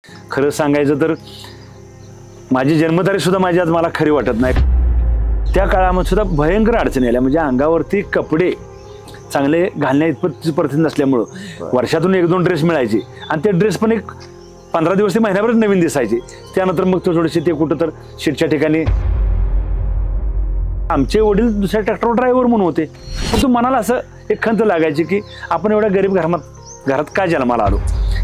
खरं सांगायचं तर माझी जन्मतारीख सुद्धा माझी आज मला खरी वाटत नाही। त्या काळामध्ये सुद्धा भयंकर अडचणी आल्या, म्हणजे अंगावरती कपडे चांगले घालण्या इतपत परिस्थिती नसल्यामुळं वर्षातून 1-2 ड्रेस मिळायचे आणि ते ड्रेस पण एक 15 दिवस ते महिन्याभरच नवीन दिसायचे। त्यानंतर मग थोडेसे ते कुठं तर शेटच्या ठिकाणी आमचे वडील दुसऱ्या ट्रॅक्टर ड्रायव्हर म्हणून होते, पण तो मनाला असं एक खंत लागायची की आपण एवढ्या गरीब घरात का जन्माला आलो,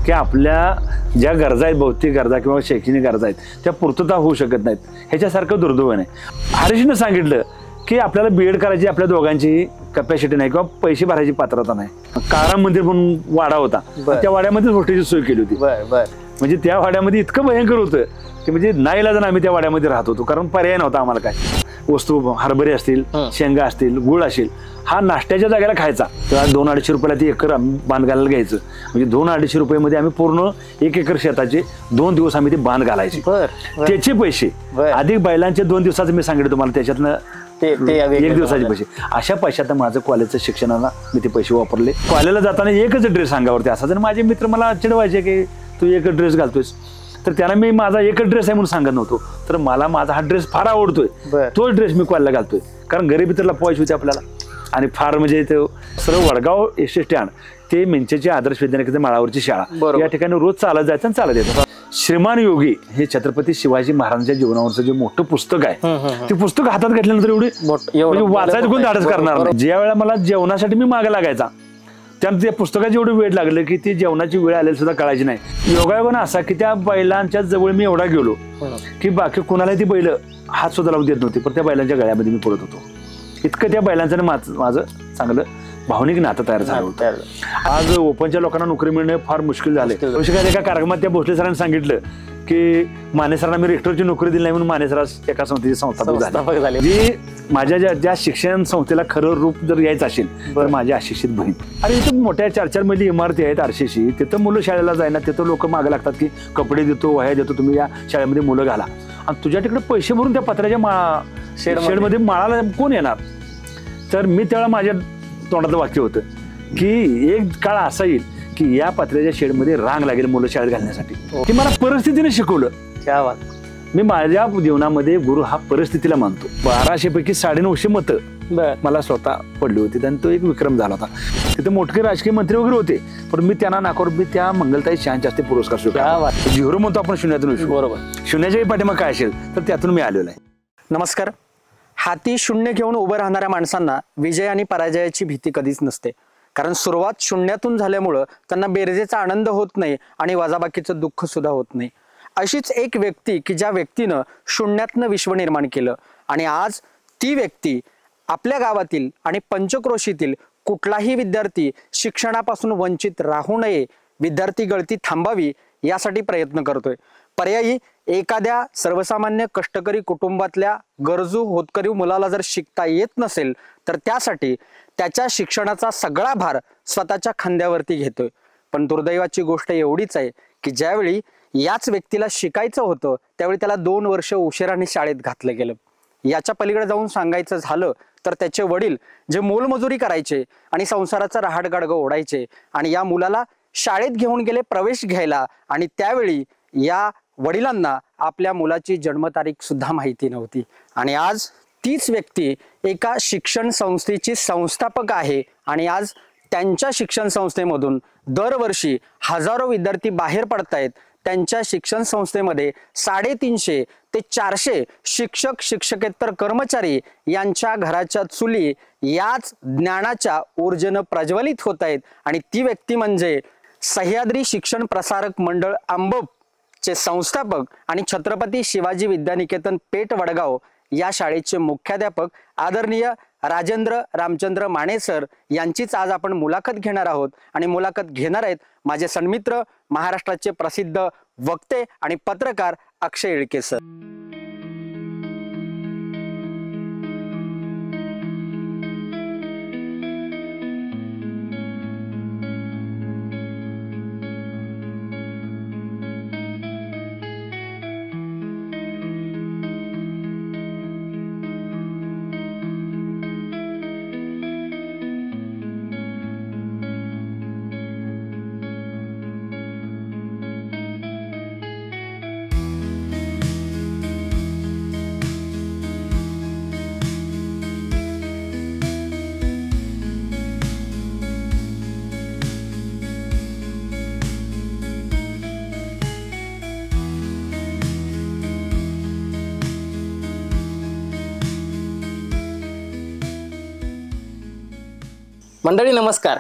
की आपल्या ज्या गरजा आहेत, भौतिक गरजा किंवा शैक्षणिक गरजा आहेत त्या पूर्तता होऊ शकत नाहीत, ह्याच्यासारखं दुर्दैव नाही। हरीशनं सांगितलं की आपल्याला बीएड करायची आपल्या दोघांची कॅपॅसिटी नाही किंवा पैसे भरायची पात्रता नाही। कारा मंदिर म्हणून वाडा होता, त्या वाड्यामध्येच हॉस्टेलची सोय केली होती। म्हणजे त्या वाड्यामध्ये इतकं भयंकर होतं की म्हणजे नाईलाजानं आम्ही त्या वाड्यामध्ये राहत होतो, कारण पर्याय नव्हता आम्हाला। काय वस्तू हरभरे असतील, शेंगा असतील, गुळ असेल, हा नाश्त्याच्या जागेला खायचा। तेव्हा 200-250 रुपयाला ती एकर बांध घालायला घ्यायचं, म्हणजे 200-250 रुपयामध्ये आम्ही पूर्ण 1 एकर शेताचे 2 दिवस आम्ही ते बांध घालायचे। त्याचे पैसे अधिक बैलांचे 2 दिवसाचं मी सांगितलं तुम्हाला, त्याच्यातनं 1 दिवसाचे पैसे, अशा पैशात माझं कॉलेजचं शिक्षणाला मी ते पैसे वापरले। कॉलेजला जाताना एकच ड्रेस अंगावरती असायचा, माझे मित्र मला चिडवायचे की तू एकच ड्रेस घालतोयस, तर त्यांना मी माझा एकच ड्रेस आहे म्हणून सांगत नव्हतो, तर मला माझा हा ड्रेस फार आवडतोय, तोच ड्रेस मी कॉलेजला घालतोय, कारण गरीबी तर लपवायची होती आपल्याला। आणि फार म्हणजे ते सर्व वडगाव एस स्टँड ते मेंचेची आदर्श विद्यानिकेतन माळावरची शाळा, या ठिकाणी रोज चालत जायचं आणि चालत यायचं। श्रीमान योगी हे छत्रपती शिवाजी महाराजांच्या जीवनावरचं जे मोठं पुस्तक आहे, ते पुस्तक हातात घेतल्यानंतर एवढी वाचायचं कोण धाडस करणार नाही। ज्या वेळेला मला जेवणासाठी मी मागे लागायचा, त्यानंतर त्या पुस्तकाची एवढी वेळ लागलं की ती जेवणाची वेळ आलेली सुद्धा कळायची नाही। योगायोगानं असा की त्या बैलांच्या जवळ मी एवढा गेलो की बाकी कोणाला ती बैल हात सुद्धा लावून देत नव्हती, पण त्या बैलांच्या गळ्यामध्ये मी पडत होतो। इतकं त्या बैलांचं माझं चांगलं भावनिक नातं तयार झालं होतं। आज ओपनच्या लोकांना नोकरी मिळणं फार मुश्किल झाले। एका कार्यक्रमात त्या भोसले सरांनी सांगितलं की माने सरांना मी रेक्टरची नोकरी दिली नाही म्हणून माने सर एका संस्थेचे संस्थापक झाले। जी माझ्या ज्या शिक्षण संस्थेला खरं रूप जर यायचं असेल तर माझी अशिक्षित बहीण। आणि इथं मोठ्या 4-4 मजली इमारती आहेत आरशीशी, तिथं मुलं शाळेला जायना, तिथं लोक मागे लागतात की कपडे देतो, वह्या देतो, तुम्ही या शाळेमध्ये मुलं घाला, आणि तुझ्या तिकडे पैसे भरून त्या पत्र्याच्या शेडमध्ये माळाला कोण येणार। तर मी त्यावेळेला माझ्या तोंडातलं वाक्य होतं की एक काळ असा येईल की या पत्र्याच्या शेडमध्ये रांग लागेल मुलं शाळेत घालण्यासाठी। की मला परिस्थितीने शिकवलं। मी माझ्या जीवनामध्ये गुरु हा परिस्थितीला मानतो। 1200 पैकी 950 मतं मला स्वतः पडली होती आणि तो एक विक्रम झाला होता। तिथे मोठे राजकीय मंत्री वगैरे होते, पण मी त्यांना नाकारून मी त्या मंगलताई शहांचे पुरस्कार स्वीकारला। झिरो म्हणतो आपण शून्यातून, बरोबर, शून्याच्या पाठीमागे काय असेल तर त्यातून मी आलेलो आहे। नमस्कार। हाती शून्य घेऊन उभं राहणाऱ्या माणसांना विजय आणि पराजयाची भीती कधीच नसते, कारण सुरुवात शून्यातून झाल्यामुळं त्यांना बेरजेचा आनंद होत नाही आणि वजाबाकीचं दुःख सुद्धा होत नाही। अशीच एक व्यक्ती की ज्या व्यक्तीनं शून्यातनं विश्व निर्माण केलं, आणि आज ती व्यक्ती आपल्या गावातील आणि पंचक्रोशीतील कुठलाही विद्यार्थी शिक्षणापासून वंचित राहू नये, विद्यार्थी गळती थांबावी यासाठी प्रयत्न करतोय। पर्यायी एखाद्या सर्वसामान्य कष्टकरी कुटुंबातल्या गरजू होतकरी मुलाला जर शिकता येत नसेल तर त्यासाठी त्याच्या शिक्षणाचा सगळा भार स्वतःच्या खांद्यावरती घेतोय। पण दुर्दैवाची गोष्ट एवढीच आहे की ज्यावेळी याच व्यक्तीला शिकायचं होतं त्यावेळी त्याला 2 वर्ष उशिराने शाळेत घातलं गेलं। याच्या पलीकडे जाऊन सांगायचं झालं तर त्याचे वडील जे मोलमजुरी करायचे आणि संसाराचा रहाटगाडगं ओढायचे, आणि या मुलाला शाळेत घेऊन गेले प्रवेश घ्यायला, आणि त्यावेळी या वडिलांना आपल्या मुलाची जन्मतारीख सुद्धा माहिती नव्हती। आणि आज तीच व्यक्ती एका शिक्षण संस्थेची संस्थापक आहे, आणि आज त्यांच्या शिक्षण संस्थेमधून दरवर्षी हजारो विद्यार्थी बाहेर पडतायत। त्यांच्या शिक्षण संस्थेमध्ये 350 ते 400 शिक्षक शिक्षकेतर कर्मचारी यांच्या घराच्या चुली याच ज्ञानाच्या ऊर्जेनं प्रज्वलित होत आहेत, आणि ती व्यक्ती म्हणजे सह्याद्री शिक्षण प्रसारक मंडळ अंबप चे संस्थापक आणि छत्रपती शिवाजी विद्यानिकेतन पेठ वडगाव या शाळेचे मुख्याध्यापक आदरणीय राजेंद्र रामचंद्र माने सर यांचीच आज आपण मुलाखत घेणार आहोत। आणि मुलाखत घेणार आहेत माझे सन्मित्र महाराष्ट्राचे प्रसिद्ध वक्ते आणि पत्रकार अक्षय इळके सर। मंडळी नमस्कार.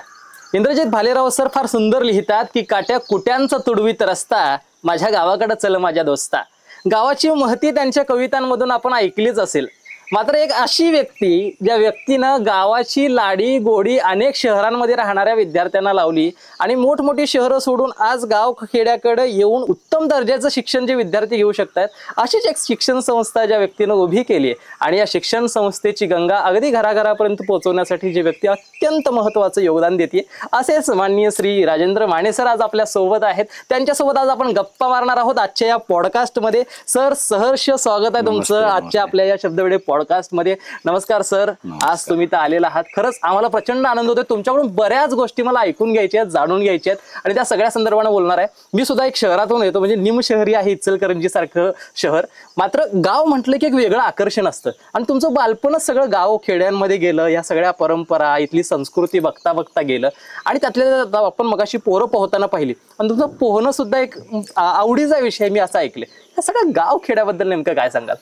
इंद्रजित भालेराव सर फार सुंदर लिहितात की काट्या कुट्यांचा तुडवीत रस्ता, माझ्या गावाकडे चल माझ्या दोस्ता. गावाची महती त्यांच्या कवितांमधून आपण ऐकलीच असेल. मात्र एक अशी व्यक्ती ज्या व्यक्तीनं गावाची लाडी गोडी अनेक शहरांमध्ये राहणाऱ्या विद्यार्थ्यांना लावली आणि मोठमोठी शहरं सोडून आज गाव खेड्याकडे येऊन उत्तम दर्जाचं शिक्षण जे विद्यार्थी घेऊ शकतात अशीच एक शिक्षण संस्था ज्या व्यक्तीनं उभी केली आहे. आणि या शिक्षण संस्थेची गंगा अगदी घराघरापर्यंत पोहोचवण्यासाठी जी व्यक्ती अत्यंत महत्त्वाचं योगदान देते असेच माननीय श्री राजेंद्र माने सर आज आपल्या सोबत आहेत. त्यांच्यासोबत आज आपण गप्पा मारणार आहोत आजच्या या पॉडकास्टमध्ये. सर सहर्ष स्वागत आहे तुमचं आजच्या आपल्या या शब्दवेडे पॉडकास्ट मध्ये. नमस्कार सर. आज तुम्ही तर आलेला आहात. खरंच आम्हाला प्रचंड आनंद होतोय. तुमच्याकडून बऱ्याच गोष्टी मला ऐकून घ्यायच्या आहेत, जाणून घ्यायच्या आहेत आणि त्या सगळ्या संदर्भाने बोलणार आहे. मी सुद्धा एक शहरातून येतो, म्हणजे निमशहरी आहे इचलकरंजी सारखं शहर. मात्र गाव म्हटलं की एक वेगळं आकर्षण असतं आणि तुमचं बालपणच सगळं गाव खेड्यांमध्ये गेलं. या सगळ्या परंपरा इथली संस्कृती बघता बघता गेलं आणि त्यातल्या आपण मगाशी पोरं पोहताना पाहिली आणि तुमचं पोहणं सुद्धा एक आवडीचा विषय मी असं ऐकले. या सगळ्या गाव खेड्याबद्दल नेमकं काय सांगाल?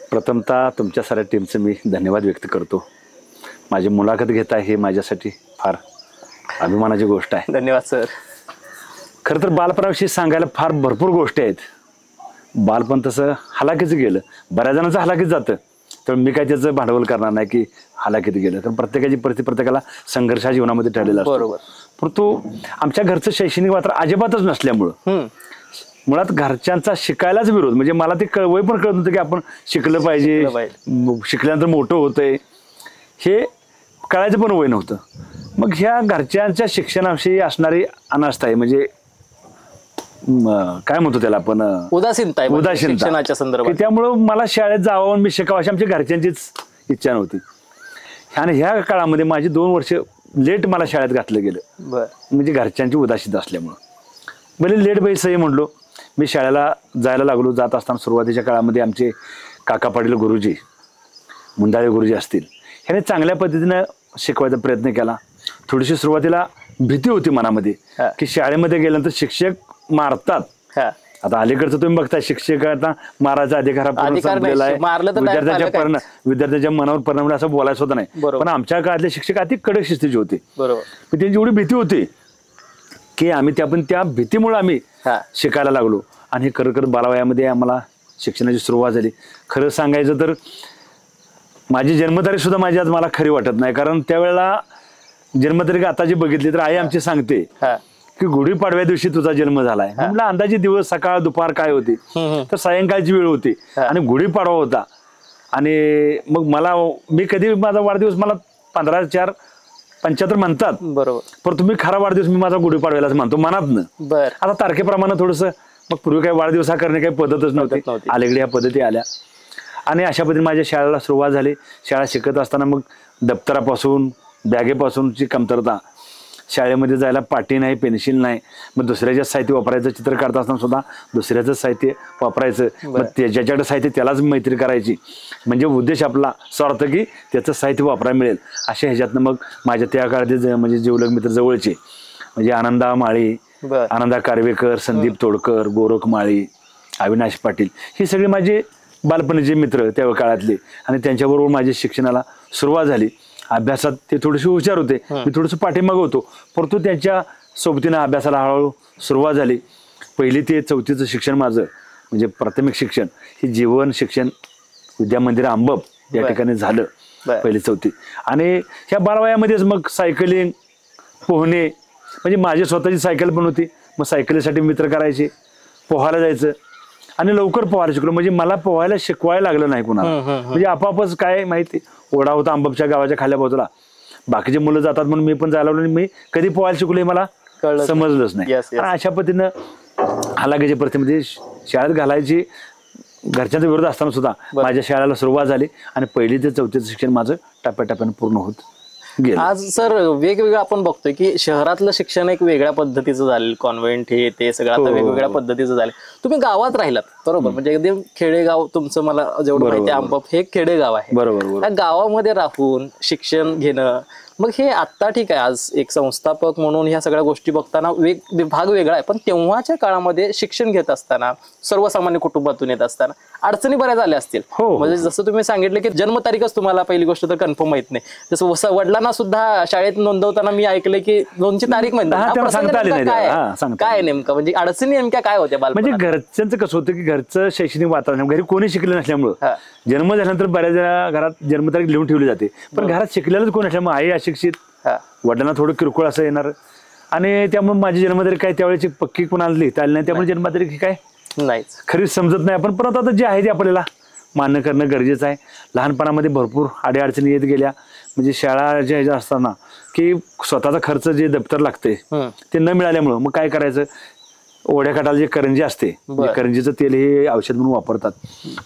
प्रथमतः तुमच्या साऱ्या टीमचं मी धन्यवाद व्यक्त करतो. माझी मुलाखत घेत आहे हे माझ्यासाठी फार अभिमानाची गोष्ट आहे. धन्यवाद सर. खरं तर बालपणाविषयी सांगायला फार भरपूर गोष्टी आहेत. बालपण तसं हलाखीचं गेलं, बऱ्याच जणांचं हलाखीच जातं, तर मी काय त्याचं भांडवल करणार नाही की हलाखीत गेलं. तर प्रत्येकाची परिस्थिती प्रत्येकाला संघर्ष जीवनामध्ये ठरलेला असतो. बरोबर. परंतु आमच्या घरचं शैक्षणिक मात्र अजिबातच नसल्यामुळं मुळात घरच्यांचा शिकायलाच विरोध. म्हणजे मला ते वय पण कळत नव्हतं की आपण शिकलं पाहिजे, शिकल्यानंतर मोठं होतंय हे कळायचं पण वय नव्हतं. मग ह्या घरच्यांच्या शिक्षणाविषयी असणारी अनास्था आहे, म्हणजे काय म्हणतो त्याला आपण, उदासीनता शिक्षणाच्या संदर्भात. त्यामुळं मला शाळेत जावं, मी शिकावं अशी आमच्या घरच्यांचीच इच्छा नव्हती. आणि ह्या काळामध्ये माझी 2 वर्ष लेट मला शाळेत घातलं गेलं, म्हणजे घरच्यांची उदासीनता असल्यामुळं. भले लेट बाई सही म्हणलो, मी शाळेला जायला लागलो. जात असताना सुरुवातीच्या काळामध्ये आमचे काका पाटील गुरुजी, मुंडाळे गुरुजी असतील, ह्याने चांगल्या पद्धतीनं शिकवायचा प्रयत्न केला. थोडीशी सुरुवातीला भीती होती मनामध्ये की शाळेमध्ये गेल्यानंतर शिक्षक मारतात. आता अलीकडचं तुम्ही बघताय शिक्षकांना मारायचा अधिकार संपलेला आहे. विद्यार्थ्यांच्या मनावर परिणाम असं बोलायचं होतं नाही. पण आमच्या काळातले शिक्षक अति कडक शिस्तीचे होते. त्यांची एवढी भीती होती की आम्ही त्या भीतीमुळे आम्ही शिकायला लागलो. आणि हे खरं बालवयामध्ये आम्हाला शिक्षणाची सुरुवात झाली. खरं सांगायचं तर माझी जन्मतारीख सुद्धा माझी आज मला खरी वाटत नाही, कारण त्यावेळेला जन्मतारीख आता जी बघितली तर आई आमची सांगते की गुढीपाडव्या दिवशी तुझा जन्म झालाय. म्हटलं अंदाजे दिवस सकाळ दुपार काय होती, तर सायंकाळची वेळ होती आणि गुढीपाडवा होता. आणि मग मी कधी माझा वाढदिवस मला 15/4/75 म्हणतात, बरोबर, पण तुम्ही खरा वाढदिवस मी माझा गुढीपाडव्यालाच मानतो मनातनं. आता तारखेप्रमाणे थोडंसं, मग पूर्वी काही वाढदिवसा करणे काही पद्धतच नव्हती, अलीकडे ह्या पद्धती आल्या. आणि अशा पद्धतीने माझ्या शाळेला सुरुवात झाली. शाळा शिकत असताना मग दप्तरापासून बॅगेपासूनची कमतरता, शाळेमध्ये जायला पाटी नाही, पेन्सिल नाही, मग दुसऱ्याच्या साहित्य वापरायचं. चित्र काढत असताना सुद्धा दुसऱ्याचं साहित्य वापरायचं, मग ज्याच्याकडे साहित्य त्यालाच मैत्री करायची, म्हणजे उद्देश आपला स्वार्थ की त्याचं साहित्य वापरायला मिळेल. अशा ह्याच्यातनं मग माझ्या त्या काळात म्हणजे जिवलग मित्र जवळचे म्हणजे आनंदा माळी, आनंदा कारवेकर, संदीप तोडकर, गोरख माळी, अविनाश पाटील, ही सगळी माझे बालपणीचे मित्र त्या काळातले. आणि त्यांच्याबरोबर माझ्या शिक्षणाला सुरुवात झाली. अभ्यासात ते थोडेसे हुशार होते, मी थोडंसं पाठीमागं होतो, परंतु त्यांच्या सोबतीनं अभ्यासाला हळूहळू सुरुवात झाली. 1ली ते 4थीचं शिक्षण माझं म्हणजे प्राथमिक शिक्षण हे जीवन शिक्षण विद्यामंदिर आंबप या ठिकाणी झालं, 1ली 4थी. आणि ह्या बालवयामध्येच मग सायकलिंग, पोहणे, म्हणजे माझी स्वतःची सायकल पण होती, मग सायकलीसाठी मित्र करायचे, पोहायला जायचं आणि लवकर पोहायला शिकलो. म्हणजे मला पोहायला शिकवायला लागलं नाही कुणाला, म्हणजे आपापच काय माहिती, ओढा होता आंबपच्या गावाच्या खाल्या बाजूला, बाकीचे मुलं जातात म्हणून मी पण जायला लागलो. मी कधी पोहायला शिकलो हे मला समजलंच नाही. आणि अशा पद्धतीनं हलाखीच्या परिस्थितीमध्ये शाळेत घालायची घरच्यांचा विरोध असताना सुद्धा माझ्या शाळेला सुरुवात झाली आणि 1ली ते 4थीचं शिक्षण माझं टप्प्याटप्प्यानं पूर्ण होत गेलं. आज सर वेगवेगळं आपण बघतोय की शहरातलं शिक्षण एक वेगळ्या पद्धतीचं झालं, कॉन्व्हेंट हे ते सगळं आता वेगवेगळ्या पद्धतीचं झालं. तुम्ही गावात राहिलात, बरोबर, म्हणजे एकदम खेडेगाव तुमचं, मला जेवढं माहिती आहे आंबप हे खेडेगाव आहे. बरोबर. त्या गावामध्ये राहून शिक्षण घेणं मग हे आत्ता ठीक आहे, आज एक संस्थापक म्हणून ह्या सगळ्या गोष्टी बघताना भाग वेगळा आहे, पण तेव्हाच्या काळामध्ये शिक्षण घेत असताना, सर्वसामान्य कुटुंबातून येत असताना अडचणी बऱ्याच आल्या असतील. म्हणजे जसं तुम्ही सांगितलं की जन्मतारीखच तुम्हाला पहिली गोष्ट तर कन्फर्म माहित नाही, जसं वडिलांना सुद्धा शाळेत नोंदवताना मी ऐकलंय की दोनची तारीख माहित नाही. काय नेमकं म्हणजे अडचणी नेमक्या काय होत्या? म्हणजे घरच्यांचं कसं होतं की घरचं शैक्षणिक वातावरण, घरी कोणी शिकलं नसल्यामुळं जन्म झाल्यानंतर बऱ्याच घरात जन्मतारीख लिहून ठेवली जाते, पण घरात शिकलेलंच कोण असल्यामुळे आई अशिक्षित, वडिलांना थोडं किरकोळ असं येणार, आणि त्यामुळे माझी जन्मतारीख काय त्यावेळेची पक्की कोणाला लिहिता आली नाही, त्यामुळे जन्मतारीख ही काय नाहीच खरीच समजत नाही. आपण परत आता जे आहे ते आपल्याला मान्य करणं गरजेचं आहे. लहानपणामध्ये भरपूर अडीअडचणी येत गेल्या, म्हणजे शाळा ज्या असताना की स्वतःचा खर्च जे दप्तर लागते ते न मिळाल्यामुळं मग काय करायचं, ओढ्या काटाला जे करंजी असते, करंजीचं तेल हे औषध म्हणून वापरतात,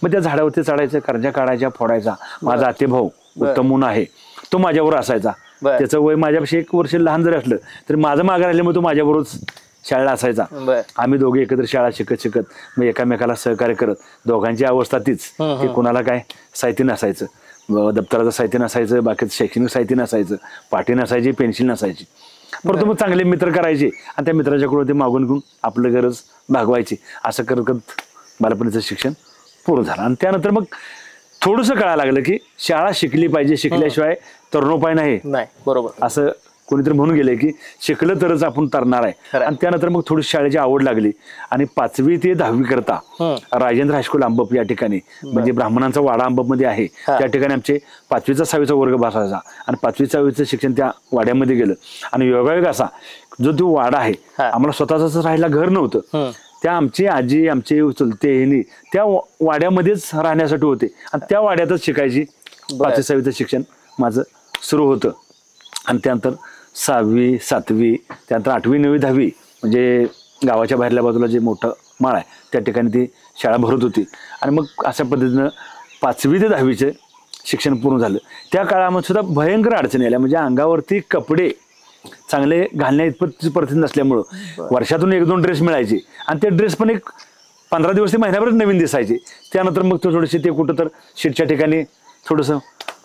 मग त्या झाडावरती चढायचं, करंज्या काढायच्या, फोडायचा. माझा आतेभाऊ उत्तम म्हणून आहे, तो माझ्यावर असायचा. त्याचं वय माझ्यापेक्षा 1 वर्ष लहान जरी असलं तरी माझं मागं राहिल्यामुळे तो माझ्याबरोबर शाळेला असायचा. आम्ही दोघे एकत्र शाळा शिकत मग एकामेकाला सहकार्य करत, दोघांची अवस्था तीच की कोणाला काय साहित्य नसायचं, दप्तराचं साहित्य नसायचं, बाकीचं शैक्षणिक साहित्य नसायचं, पाटी नसायची, पेन्सिल नसायची. परंतु मग चांगले मित्र करायचे आणि त्या मित्राच्याकडून ते मागून घेऊन आपलं गरज भागवायची. असं करत करत बालपणीचं शिक्षण पूर्ण झालं. आणि त्यानंतर मग थोडंसं कळायला लागलं की शाळा शिकली पाहिजे, शिकल्याशिवाय तरुणोपाय नाही. बरोबर असं कोणीतरी म्हणून गेले की शिकलं तरच आपण तरणार आहे. आणि त्यानंतर मग थोडी शाळेची आवड लागली आणि 5वी ते 10वी करता राजेंद्र हायस्कूल अंबप या ठिकाणी, म्हणजे ब्राह्मणांचा वाडा अंबप मध्ये आहे, त्या ठिकाणी आमचे 5वी 6वीचा वर्ग बसायचा आणि 5वी 6वीचं शिक्षण त्या वाड्यामध्ये गेलं. आणि योगायोग असा जो तो वाडा आहे, आम्हाला स्वतःच राहायला घर नव्हतं, त्या आमची आजी, आमचे चुलते ह्यांनी त्या वाड्यामध्येच राहण्यासाठी होते आणि त्या वाड्यातच शिकायची. 5वी 6वीचं शिक्षण माझं सुरू होतं. आणि त्यानंतर 6वी 7वी, त्यानंतर 8वी 9वी 10वी म्हणजे गावाच्या बाहेरल्या बाजूला जे मोठं माळ आहे त्या ठिकाणी ती शाळा भरत होती. आणि मग अशा पद्धतीनं 5वी ते 10वीचं शिक्षण पूर्ण झालं. त्या काळामध्ये सुद्धा भयंकर अडचणी आल्या, म्हणजे अंगावरती कपडे चांगले घालण्या इतपत परिस्थिती नसल्यामुळं वर्षातून 1-2 ड्रेस मिळायचे आणि ते ड्रेस पण एक 15 दिवस ते महिन्याभरच नवीन दिसायचे. त्यानंतर मग तो थोडेसे ते कुठं तर शीटच्या ठिकाणी थोडंसं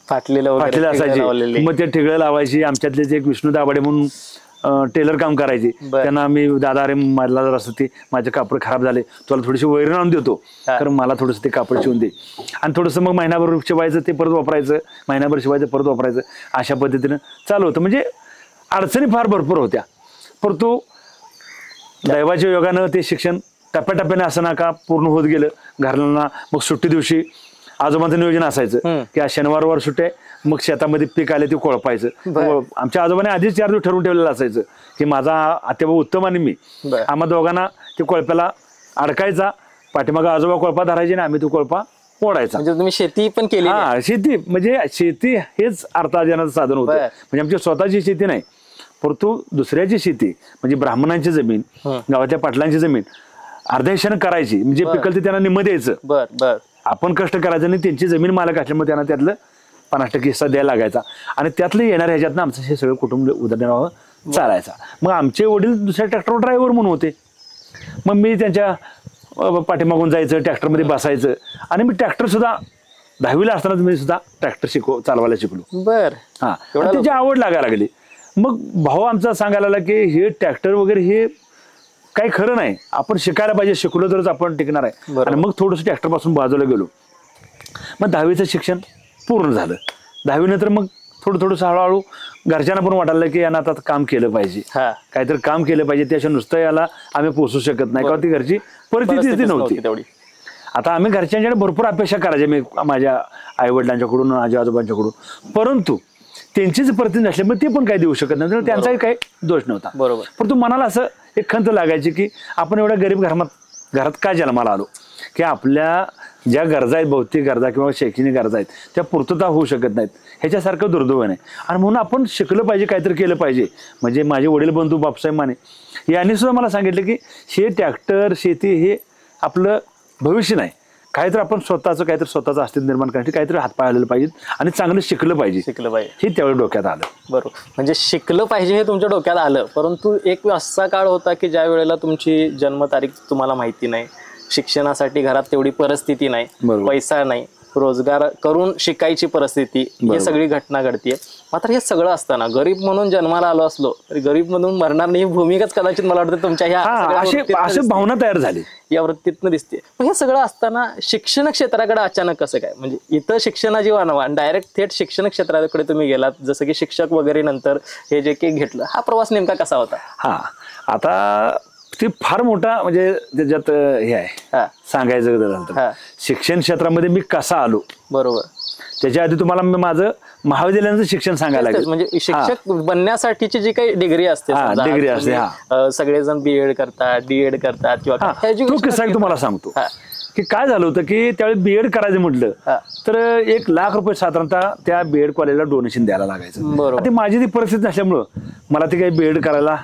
फाटलेलं असायचे, मग ते ठिगळं लावायची. आमच्यातले एक विष्णू दाभाडे म्हणून टेलर काम करायचे, त्यांना मी दादा अरे मला जर असं ते माझे कापड खराब झाले, तुला थोडीशी वैरण आणून देतो, कारण मला थोडंसं ते कापड शिवून दे. आणि थोडंसं मग महिनाभर शिवायचं, ते परत वापरायचं, महिनाभर शिवायचं, परत वापरायचं, अशा पद्धतीनं चालू होतं. म्हणजे अडचणी फार भरपूर होत्या, परंतु दैवाच्या योगानं ते शिक्षण टप्प्याटप्प्याने असं ना का पूर्ण होत गेलं. घराला मग सुट्टी दिवशी आजोबांचं नियोजन असायचं की आज शनिवारवार सुट्टे, मग शेतामध्ये पीक आले ते कोळपायचं. आमच्या आजोबाने आधीच 4 दिवस ठरवून ठेवलेलं असायचं की माझा आतेभाऊ उत्तम आणि मी, आम्हा दोघांना ते कोळप्याला अडकायचा, पाठीमागं आजोबा कोळपा धरायचे आणि आम्ही तो कोळपा ओढायचा. म्हणजे तुम्ही शेती पण केली? हा, शेती म्हणजे शेती हेच अर्थार्जनाचं साधन होतं. म्हणजे आमची स्वतःची शेती नाही, परंतु दुसऱ्याची शेती म्हणजे ब्राह्मणांची जमीन, गावातल्या पाटलांची जमीन अर्ध्या हिशानं करायची, म्हणजे पिकल ते त्यांना निम्म द्यायचं. आपण कष्ट करायचं आणि त्यांची जमीन मालक असल्यामुळे त्यांना त्यातलं 50% हिस्सा द्यायला लागायचा. आणि त्यातलं येणाऱ्या ह्याच्यातनं आमचं हे सगळं कुटुंब उदरनिर्वाह चालायचा. मग आमचे वडील दुसऱ्या ट्रॅक्टर ड्रायव्हर म्हणून होते, मग मी त्यांच्या पाठीमागून जायचं, ट्रॅक्टरमध्ये बसायचं. आणि मी ट्रॅक्टर सुद्धा 10वीला असताना मी सुद्धा ट्रॅक्टर चालवायला शिकलो. हा, त्याची आवड लागायला लागली. मग भाऊ आमचा सांगायला लागला की हे ट्रॅक्टर वगैरे हे काही खरं नाही, आपण शिकायला पाहिजे, शिकलो तरच आपण टिकणार आहे. आणि मग थोडंसं ट्रॅक्टर पासून बाजूला गेलो. मग 10वीचं शिक्षण पूर्ण झालं. 10वी नंतर मग थोडं हळूहळू घरच्यांना पण वाटायला की यांना आता काम केलं पाहिजे, काहीतरी काम केलं पाहिजे, त्याशिवाय नुसतं याला आम्ही पोचू शकत नाही, कारण ती घरची परिस्थिती नव्हती तेवढी. आता आम्ही घरच्यांच्याकडे भरपूर अपेक्षा करायच्या, मी माझ्या आई वडिलांच्याकडून, माझ्या आजोबांच्याकडून, परंतु त्यांचीच परिस्थिती नसल्यामुळे ते पण काही देऊ शकत नाही, त्यांचाही काही दोष नव्हता. बरोबर. परंतु मनाला असं एक खंत लागायची की आपण एवढ्या गरीब घरात का जन्माला आलो, की आपल्या ज्या गरजा आहेत, भौतिक गरजा किंवा शैक्षणिक गरजा आहेत, त्या पूर्तता होऊ शकत नाहीत, ह्याच्यासारखं दुर्दैव नाही. आणि म्हणून आपण शिकलं पाहिजे, काहीतरी केलं पाहिजे. म्हणजे माझे वडील बंधू बापसाहेब माने यांनी सुद्धा मला सांगितलं की हे ट्रॅक्टर शेती हे आपलं भविष्य नाही, काहीतरी आपण स्वतःचं अस्तित्व निर्माण करण्यासाठी काहीतरी हातपाय आलेलं पाहिजे आणि चांगलं शिकलं पाहिजे हे त्यावेळी डोक्यात आलं. बरोबर. म्हणजे शिकलं पाहिजे हे तुमच्या डोक्यात आलं, परंतु एक असा काळ होता की ज्या वेळेला तुमची जन्मतारीख तुम्हाला माहिती नाही, शिक्षणासाठी घरात तेवढी परिस्थिती नाही, पैसा नाही, रोजगार करून शिकायची परिस्थिती, ही सगळी घटना घडतीये. मात्र हे सगळं असताना गरीब म्हणून जन्माला आलो असलो तरी गरीब म्हणून मरणार नाही, ही भूमिकाच कदाचित मला वाटतं तुमच्या अशी भावना तयार झाली या वृत्तीतनं दिसते. पण हे सगळं असताना शिक्षण क्षेत्राकडे अचानक कसं काय, म्हणजे इथं शिक्षणाची वानवा डायरेक्ट थेट शिक्षण क्षेत्राकडे तुम्ही गेलात, जसं की शिक्षक वगैरे नंतर हे जे काही घेतलं, हा प्रवास नेमका कसा होता? हा, आता ते फार मोठा म्हणजे त्याच्यात हे आहे सांगायचं झालं तर शिक्षण क्षेत्रामध्ये मी कसा आलो. बरोबर. त्याच्या आधी तुम्हाला मी माझं महाविद्यालयाचं शिक्षण सांगायला लागेल. म्हणजे शिक्षक बनण्यासाठीची जी काही डिग्री असते, डिग्री असते, सगळेजण बीएड करतात, डीएड करतात किंवा तो किस्सा तुम्हाला सांगतो की काय झालं होतं की त्यावेळी बीएड करायचं म्हटलं तर 1 लाख रुपये साधारणतः त्या बीएड कॉलेजला डोनेशन द्यायला लागायचं. ते माझी ती परिस्थिती नसल्यामुळं मला ते काही बीएड करायला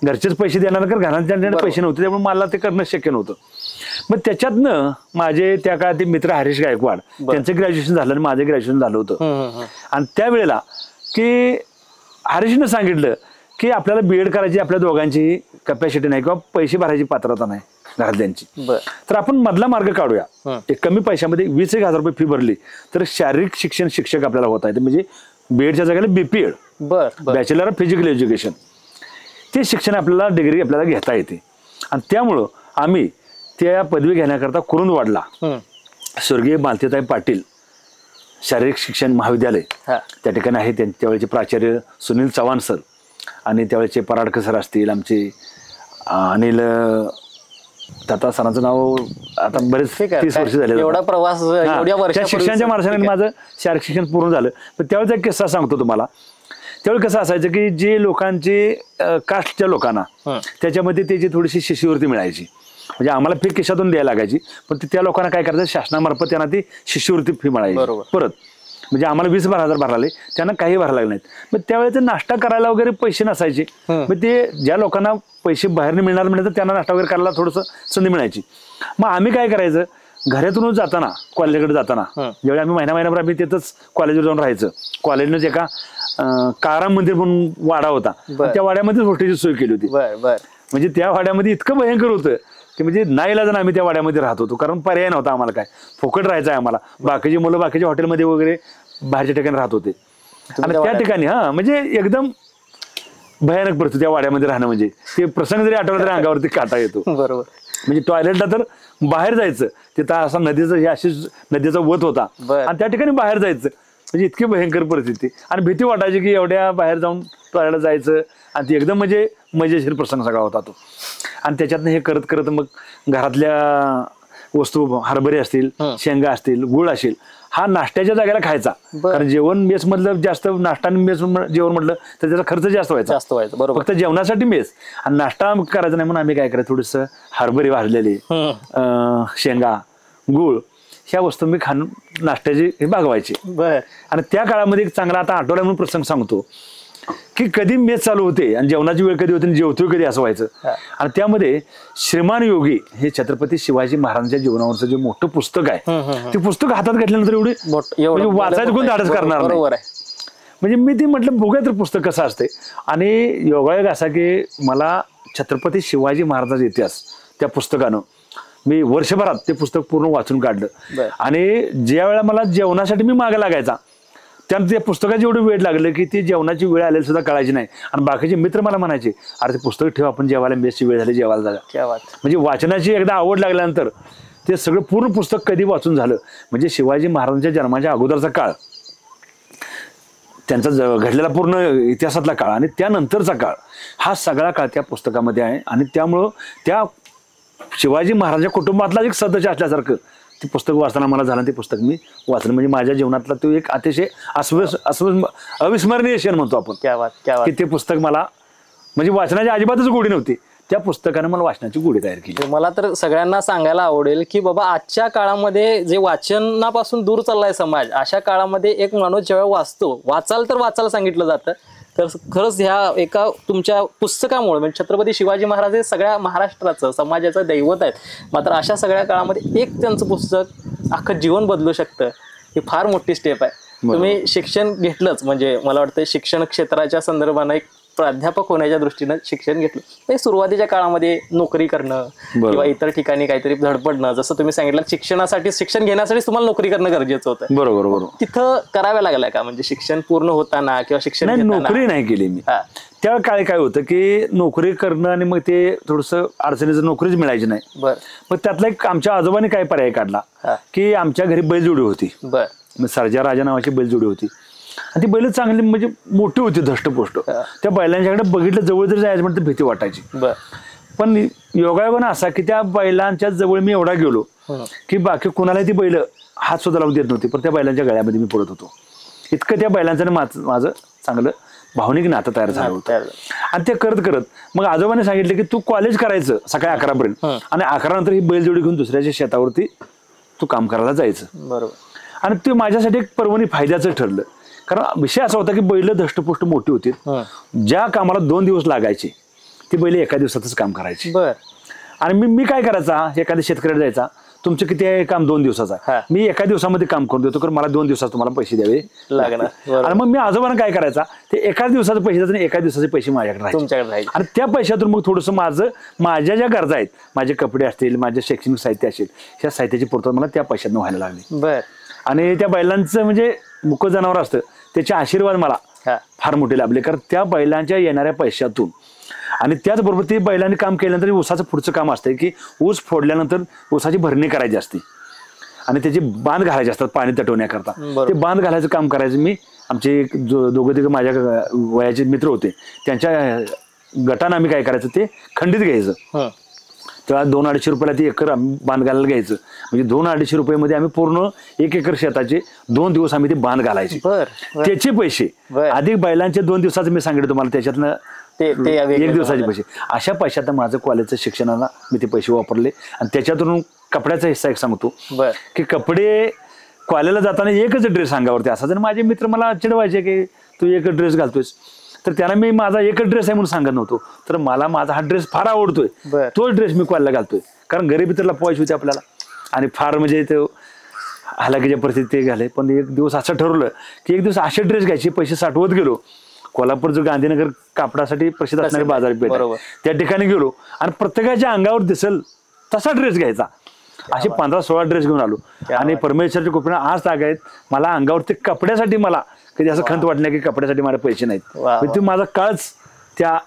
घरचेच पैसे देणार, कारण घराच्या पैसे नव्हते, त्यामुळे मला ते करणं शक्य नव्हतं. मग त्याच्यातनं माझे त्या काळात ते मित्र हरीश गायकवाड, त्यांचं ग्रॅज्युएशन झालं आणि माझं ग्रॅज्युएशन झालं होतं. आणि त्यावेळेला की हरीशनं सांगितलं की आपल्याला बीएड करायची आपल्या दोघांची कॅपॅसिटी नाही किंवा पैसे भरायची पात्रता नाही घरातल्यांची, तर आपण मधला मार्ग काढूया. एक कमी पैशामध्ये 20,000 रुपये फी भरली तर शारीरिक शिक्षण शिक्षक आपल्याला होता येते, म्हणजे बीएडच्या जागेला BPEd, bachelor of physical education, ते शिक्षण आपल्याला डिग्री आपल्याला घेता येते. आणि त्यामुळं आम्ही त्या पदवी घेण्याकरता कुरुंदवाडला स्वर्गीय मालतीताई पाटील शारीरिक शिक्षण महाविद्यालय त्या ठिकाणी आहे, त्यावेळेचे प्राचार्य सुनील चव्हाण सर आणि त्यावेळेचे पराडकर सर असतील, आमचे अनिल आता सरांचं नाव आता बरेच 30 वर्ष झाले. एवढा प्रवास त्या शिक्षणाच्या मार्गाने माझं शारीरिक शिक्षण पूर्ण झालं. पण त्यावेळेचा एक किस्सा सांगतो तुम्हाला. त्यावेळी कसं असायचं की जे लोकांचे कास्टच्या लोकांना त्याच्यामध्ये त्याची थोडीशी शिष्यवृत्ती मिळायची, म्हणजे आम्हाला फी खिशातून द्यायला लागायची, पण त्या लोकांना काय करायचं शासनामार्फत त्यांना ती शिष्यवृत्ती फी मिळायची परत. म्हणजे आम्हाला 20-12 हजार भरले, त्यांना काही भरायला लागले नाहीत. मग त्यावेळेस नाश्ता करायला वगैरे पैसे नसायचे, मग ते ज्या लोकांना पैसे बाहेर मिळणार म्हणजे त्यांना नाश्ता वगैरे करायला थोडंसं संधी मिळायची. मग आम्ही काय करायचं, घरातूनच जाताना कॉलेजकडे जाताना ज्यावेळी आम्ही महिनाभर आम्ही तिथंच कॉलेजवर जाऊन राहायचं. कॉलेजनंच एका काराम मंदिर म्हणून वाडा होता, त्या वाड्यामध्येच हॉस्टेलची सोय केली होती. म्हणजे त्या वाड्यामध्ये इतकं भयंकर होतं की म्हणजे नाईलाजानं आम्ही त्या वाड्यामध्ये राहत होतो, कारण पर्याय नव्हता आम्हाला, काय फुकट राहायचं आहे आम्हाला. बाकीची मुलं बाकीच्या हॉटेलमध्ये वगैरे बाहेरच्या ठिकाणी राहत होते आणि त्या ठिकाणी म्हणजे एकदम भयानक परिस्थिती त्या वाड्यामध्ये राहणं, म्हणजे ते प्रसंग जरी आठवला तरी अंगावरती काटा येतो. बरोबर. म्हणजे टॉयलेटला तर बाहेर जायचं, तिथं असा नदीचं हे अशी नदीचा वत होता आणि त्या ठिकाणी बाहेर जायचं, म्हणजे इतकी भयंकर परिस्थिती. आणि भीती वाटायची की एवढ्या बाहेर जाऊन टॉयलेटला जायचं, आणि ती एकदम म्हणजे मजेशीर प्रसंग सगळा होता तो. आणि त्याच्यातनं हे करत करत मग घरातल्या वस्तू हरभरे असतील, शेंगा असतील, गुळ असेल, हा नाश्त्याच्या जागेला खायचा, कारण जेवण मेस मधलं जास्त, नाश्ता मेस जेवण म्हटलं तर त्याचा खर्च जास्त व्हायचा. फक्त जेवणासाठी मेस आणि नाश्ता करायचा नाही म्हणून आम्ही काय करायचं, थोडस हरभरे भाजलेले, शेंगा, गुळ, ह्या वस्तू मी खाणं नाश्त्याचे हे भागवायचे. आणि त्या काळामध्ये एक चांगला आता आठवला म्हणून प्रसंग सांगतो की कधी मेस चालू होते आणि जेवणाची वेळ कधी होती आणि जेवतोय कधी असं व्हायचं. आणि त्यामध्ये श्रीमान योगी हे छत्रपती शिवाजी महाराजांच्या जीवनावरचं जे मोठं पुस्तक आहे, ते पुस्तक हातात घेतल्यानंतर एवढी म्हणजे वाचायचं कोण धाडस करणार नाही. म्हणजे मी ती म्हटलं बघूया तर पुस्तक कसं असते. आणि योगायोग असा की मला छत्रपती शिवाजी महाराजांचा इतिहास त्या पुस्तकानं मी वर्षभरात ते पुस्तक पूर्ण वाचून काढलं. आणि ज्या वेळेला मला जेवणासाठी मी मागे लागायचा त्यानंतर त्या पुस्तकाची एवढं वेळ लागलं की ती जेवणाची वेळ आलेली सुद्धा कळायची नाही. आणि बाकीचे मित्र मला म्हणायचे, अरे ते पुस्तक ठेव, आपण जेवायला मेसची वेळ झाली, जेवायला जागा. म्हणजे वाचनाची एकदा आवड लागल्यानंतर ते सगळं पूर्ण पुस्तक कधी वाचून झालं. म्हणजे शिवाजी महाराजांच्या जन्माच्या अगोदरचा काळ, त्यांचा घडलेला पूर्ण इतिहासातला काळ आणि त्यानंतरचा काळ, हा सगळा काळ त्या पुस्तकामध्ये आहे. आणि त्यामुळं त्या शिवाजी महाराजांच्या कुटुंबातला एक सदस्य असल्यासारखं ते पुस्तक वाचताना मला झालं. ते पुस्तक मी वाचलं, म्हणजे माझ्या जीवनातला तो एक अतिशय अविस्मरणीय क्षण म्हणतो आपण, की ते पुस्तक मला म्हणजे वाचनाची अजिबातच गोडी नव्हती, त्या पुस्तकाने मला वाचनाची गोडी तयार केली. मला तर सगळ्यांना सांगायला आवडेल की बाबा आजच्या काळामध्ये जे वाचनापासून दूर चाललाय समाज, अशा काळामध्ये एक माणूस जेव्हा वाचतो, वाचाल तर वाचायला सांगितलं जातं, तर खरंच ह्या एका तुमच्या पुस्तकामुळे म्हणजे छत्रपती शिवाजी महाराज हे सगळ्या महाराष्ट्राचं समाजाचं दैवत आहेत. मात्र अशा सगळ्या काळामध्ये एक त्यांचं पुस्तक अख्खं जीवन बदलू शकतं, ही फार मोठी स्टेप आहे. तुम्ही शिक्षण घेतलंच, म्हणजे मला वाटतं शिक्षण क्षेत्राच्या संदर्भानं एक प्राध्यापक होण्याच्या दृष्टीनं शिक्षण घेतलं, ते सुरुवातीच्या काळामध्ये नोकरी करणं किंवा इतर ठिकाणी काहीतरी धडपडणं, जसं तुम्ही सांगितलं शिक्षणासाठी, शिक्षण घेण्यासाठी तुम्हाला नोकरी करणं गरजेचं होतं. बरोबर बरोबर. तिथं कराव्या लागल्या का, म्हणजे शिक्षण पूर्ण होताना किंवा शिक्षण नाही, घेताना? नोकरी नाही केली मी. त्या काळी काय होतं की नोकरी करणं आणि मग ते थोडंसं अडचणीचं, नोकरीच मिळायची नाही. बर. मग त्यातला एक आमच्या आजोबाने काय पर्याय काढला की आमच्या घरी बैलजोडी होती. बर. सर्जा राजा नावाची बैलजोडी होती आणि ती बैल चांगली म्हणजे मोठी होती, धष्टपुष्ट. त्या बैलांच्याकडे बघितलं, जवळ जरी जायचं म्हणतं भीती वाटायची. पण योगायोगानं असा की त्या बैलांच्या जवळ मी एवढा गेलो की बाकी कोणाला ती बैल हात सुद्धा लावून देत नव्हती, पण त्या बैलांच्या गळ्यामध्ये मी पडत होतो. इतकं त्या बैलांचं माझं चांगलं भावनिक नातं तयार झालं होतं. आणि ते करत करत मग आजोबाने सांगितलं की तू कॉलेज करायचं सकाळी 11पर्यंत आणि 11 नंतर ही बैलजोडी घेऊन दुसऱ्याच्या शेतावरती तू काम करायला जायचं. बरोबर. आणि ते माझ्यासाठी एक पर्वणी फायद्याचं ठरलं, कारण विषय असा होता की बैल धष्टपुष्ट मोठी होती. ज्या कामाला 2 दिवस लागायचे ती बैल एका दिवसातच काम करायची. बर. आणि मी काय करायचा, एखाद्या शेतकऱ्याला जायचा, तुमचं किती आहे काम, 2 दिवसाचा, मी एका दिवसामध्ये काम करून देतो, कारण मला 2 दिवसात तुम्हाला पैसे द्यावे लागणार. आणि मग मी आजोबांना काय करायचा, ते एका दिवसाचे पैसे द्यायचे आणि एका दिवसाचे पैसे माझ्याकडे राहायचे. आणि त्या पैशातून मग थोडंसं माझ्या ज्या गरजा आहेत, माझे कपडे असतील, माझे शैक्षणिक साहित्य असेल, ह्या साहित्याची पूर्तता मला त्या पैशातून व्हायला लागली. बर. आणि त्या बैलांचं म्हणजे मुक जनावर असतं, त्याचे आशीर्वाद मला फार मोठे लाभले, कारण त्या बैलांच्या येणाऱ्या पैशातून. आणि त्याचबरोबर ते बैलांनी काम केल्यानंतर ऊसाचं पुढचं काम असतं की ऊस फोडल्यानंतर ऊसाची भरणी करायची असते आणि त्याचे बांध घालायचे असतात पाणी तटवण्याकरता. ते बांध घालायचं काम करायचं मी. आमचे दोघं तिघं माझ्या वयाचे मित्र होते, त्यांच्या गटानं आम्ही काय करायचं, ते खंडित घ्यायचं. तेव्हा 200-250 रुपयाला ती एकर बांध घालायला घ्यायचं. म्हणजे 200-250 रुपयामध्ये आम्ही पूर्ण 1 एकर शेताचे 2 दिवस आम्ही ते बांध घालायचे. त्याचे पैसे अधिक बैलांचे 2 दिवसाचे मी सांगितलं तुम्हाला, त्याच्यातनं 1 दिवसाचे पैसे. अशा पैशात माझं कॉलेजच्या शिक्षणाला मी ते पैसे वापरले. आणि त्याच्यातून कपड्याचा हिस्सा एक सांगतो की कपडे कॉलेजला जाताना एकच ड्रेस अंगावरती असायचा. माझे मित्र मला चिडवायचे की तू एकच ड्रेस घालतोयस, तर त्यांना मी माझा एकच ड्रेस आहे म्हणून सांगत नव्हतो, तर मला माझा हा ड्रेस फार आवडतोय, तोच ड्रेस मी कॉलेजला घालतोय, कारण गरिबी तर लपवायची होती आपल्याला. आणि फार म्हणजे ते हलाखीच्या परिस्थिती ते घाले. पण एक दिवस असं ठरवलं की एक दिवस असे ड्रेस घ्यायचे, पैसे साठवत गेलो. कोल्हापूर जो गांधीनगर कापडासाठी प्रसिद्ध असणारी बाजारपेठ, त्या ठिकाणी गेलो आणि प्रत्येकाच्या अंगावर दिसेल तसा ड्रेस घ्यायचा. असे 15-16 ड्रेस घेऊन आलो. आणि परमेश्वरच्या कृपेने आज ताग आहेत मला अंगावरती कपड्यासाठी. मला कधी असं खंत वाटलं की कपड्यासाठी माझे पैसे नाहीत. ते माझा काळच त्या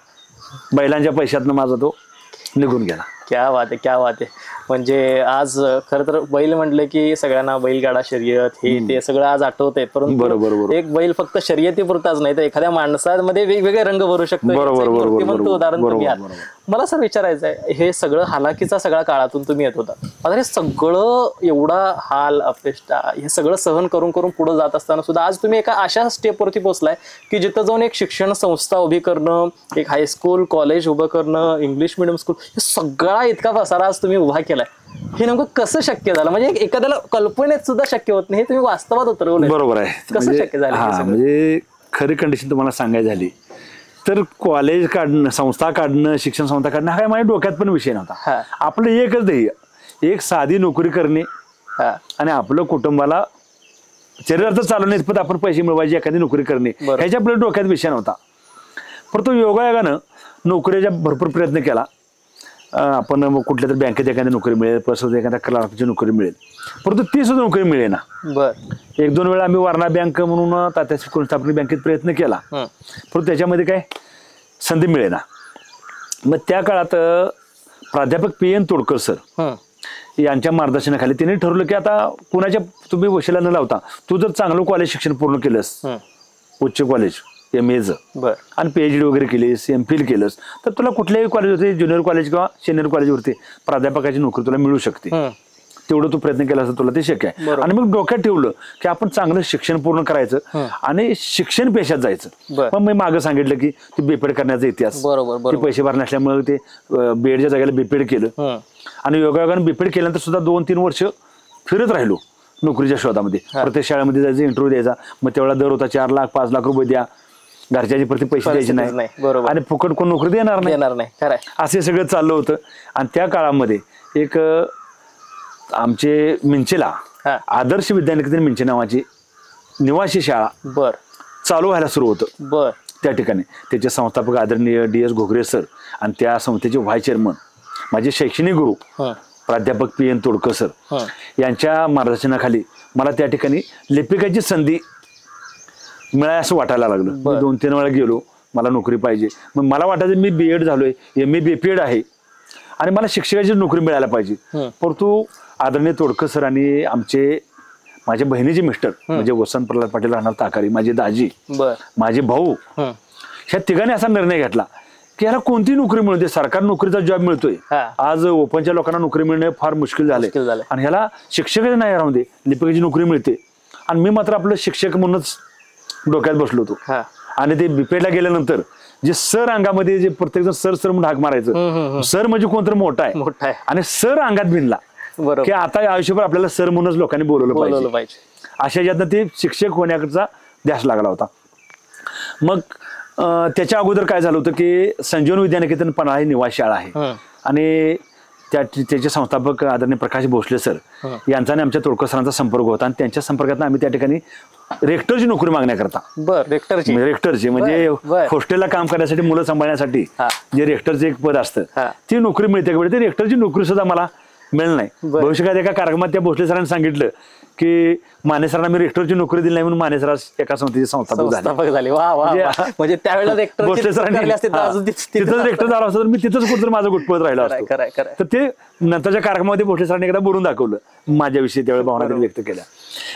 बैलांच्या पैशातनं माझा तो निघून गेला. क्या बात आहे, क्या बात आहे. म्हणजे आज खरं तर बैल म्हटलं की सगळ्यांना बैलगाडा शर्यत हे ते सगळं आज आठवत आहे, परंतु एक बैल फक्त शर्यतीपुरताच नाही तर एखाद्या माणसामध्ये वेगवेगळे रंग भरू शकतो. उदाहरण तुम्ही आहात. मला सर विचारायचं आहे, हे सगळं हालाकीचा सगळ्या काळातून तुम्ही येत होता, आता हे सगळं एवढा हाल अपेष्टा हे सगळं सहन करून करून पुढे जात असताना सुद्धा आज तुम्ही एका अशा स्टेपवरती पोहोचलाय की जिथं जाऊन एक शिक्षण संस्था उभी करणं, एक हायस्कूल कॉलेज उभं करणं, इंग्लिश मिडियम स्कूल, हे सगळा इतका पसारा आज तुम्ही उभा केलाय. हे नेमकं कसं शक्य झालं, म्हणजे एखाद्याला कल्पनेत सुद्धा शक्य होत नाही, हे तुम्ही वास्तवात उतरवलं. बरोबर आहे. कसं शक्य झालं? म्हणजे खरी कंडिशन तुम्हाला सांगायची झाली तर कॉलेज काढणं, संस्था काढणं, शिक्षण संस्था काढणं हा काय माझ्या डोक्यात पण विषय नव्हता. आपलं एकच ध्येय, एक साधी नोकरी करणे आणि आपलं कुटुंबाला शरीरात चालवणे, पण आपण पैसे मिळवायचे, एखादी नोकरी करणे, ह्याच्या आपल्या डोक्यात विषय नव्हता. परंतु योगायोगानं नोकरीचा भरपूर प्रयत्न केला. आपण कुठल्या तरी बँकेत एखादी नोकरी मिळेल, परत एखाद्या क्लार्कची नोकरी मिळेल, परंतु ती सुद्धा नोकरी मिळेल ना. 1-2 वेळा आम्ही वारणा बँक म्हणून तात्या स्थापना बँकेत प्रयत्न केला, परंतु त्याच्यामध्ये काय संधी मिळेना. मग त्या काळात प्राध्यापक PN तोडकर सर यांच्या मार्गदर्शनाखाली त्यांनी ठरवलं की आता कुणाच्या तुम्ही वशिला न लावता तू जर चांगलं कॉलेज शिक्षण पूर्ण केलंस, उच्च कॉलेज MA आणि PhD वगैरे केलीस, MPhil केलंस, तर तुला कुठल्याही कॉलेज होते, ज्युनियर कॉलेज किंवा सिनियर कॉलेजवरती प्राध्यापकाची नोकरी तुला मिळू शकते. तेवढं तू प्रयत्न केला असता तुला ते शक्य आहे. आणि मग डोक्यात ठेवलं की आपण चांगलं शिक्षण पूर्ण करायचं आणि शिक्षण पेशात जायचं. मग मी मागं सांगितलं की तू बीपेड करण्याचा इतिहास, ते पैसे भरणे असल्यामुळे ते बीएडच्या जागेला बीपेड केलं. आणि योगायोगानं बीपेड केल्यानंतर सुद्धा 2-3 वर्ष फिरत राहिलो नोकरीच्या शोधामध्ये. प्रत्येक शाळेमध्ये जायचं, इंटरव्ह्यू द्यायचा. मग तेवढा दर होता 4 लाख 5 लाख रुपये द्या, घरच्याची प्रति पैसे द्यायचे नाही आणि फुकट कोण नोकरी देणार नाही, असे सगळं चाललं होतं. आणि त्या काळामध्ये एक आमचे मिंचेला आदर्श विद्यानिकेतन मिंचे नावाची निवासी शाळा चालू व्हायला सुरू होतं. त्या ठिकाणी त्याचे संस्थापक आदरणीय DS घोगरे सर आणि त्या संस्थेचे व्हाईस चेअरमन माझे शैक्षणिक गुरु प्राध्यापक PN तोडकर सर यांच्या मार्गदर्शनाखाली मला त्या ठिकाणी लिपिकाची संधी मिळाली असं वाटायला लागलं. मी 2-3 वेळा गेलो, मला नोकरी पाहिजे. मग मला वाटायचं मी BEd झालोय, MA BPEd आहे आणि मला शिक्षकाची नोकरी मिळायला पाहिजे. परंतु आदरणीय तोडकर सर आणि माझ्या बहिणीचे मिस्टर म्हणजे वसंत प्रल्हाद पाटील राहणार ताकारी, माझे दाजी, माझे भाऊ, ह्या तिघांनी असा निर्णय घेतला की ह्याला कोणती नोकरी मिळते, सरकारी नोकरीचा जॉब मिळतोय. आज ओपनच्या लोकांना नोकरी मिळणे फार मुश्किल झाले आणि ह्याला शिक्षकच नाही राहून दे, लिपिकाची नोकरी मिळते. आणि मी मात्र आपलं शिक्षक म्हणूनच डोक्यात बसलो होतो. आणि ते BPEdला गेल्यानंतर जे सर अंगामध्ये जे प्रत्येक जण सर सर म्हणून हाक मारायचं, सर म्हणजे कोणतरी मोठा आहे आणि सर अंगात भिनला की आता आयुष्यभर आपल्याला सर म्हणूनच लोकांनी बोलवलं पाहिजे. अशा यातनं ते शिक्षक होण्याचा ध्यास लागला होता. मग त्याच्या अगोदर काय झालं होतं की संजीवन विद्यानिकेतन पन्हाळा ही निवास शाळा आहे आणि त्याचे संस्थापक आदरणीय प्रकाश भोसले सर यांचा आणि आमच्या तोडकर सरांचा संपर्क होता आणि त्यांच्या संपर्कात आम्ही त्या ठिकाणी रेक्टरची नोकरी मागण्याकरता रेक्टरची म्हणजे हॉस्टेलला काम करण्यासाठी मुलं सांभाळण्यासाठी जे रेक्टरचे एक पद असतं ती नोकरी मिळते का? ते रेक्टरची नोकरी सुद्धा मला मिळेल नाही. भविष्यात एका कार्यक्रमात त्या भोसले सरांनी सांगितलं की माने सरांना मी रेक्टरची नोकरी दिली नाही म्हणून माने सर एका संस्थेचे संस्थापक झाले. म्हणजे त्यावेळेला भोसले सरांनी तिथंच रेक्टर झाला असतो तर मी तिथंच कुठं माझं गुटपळत राहिलो असतो. तर ते नंतरच्या कार्यक्रमामध्ये भोसले सरांनी एकदा बोलून दाखवलं माझ्याविषयी, त्यावेळेला भावना व्यक्त केल्या.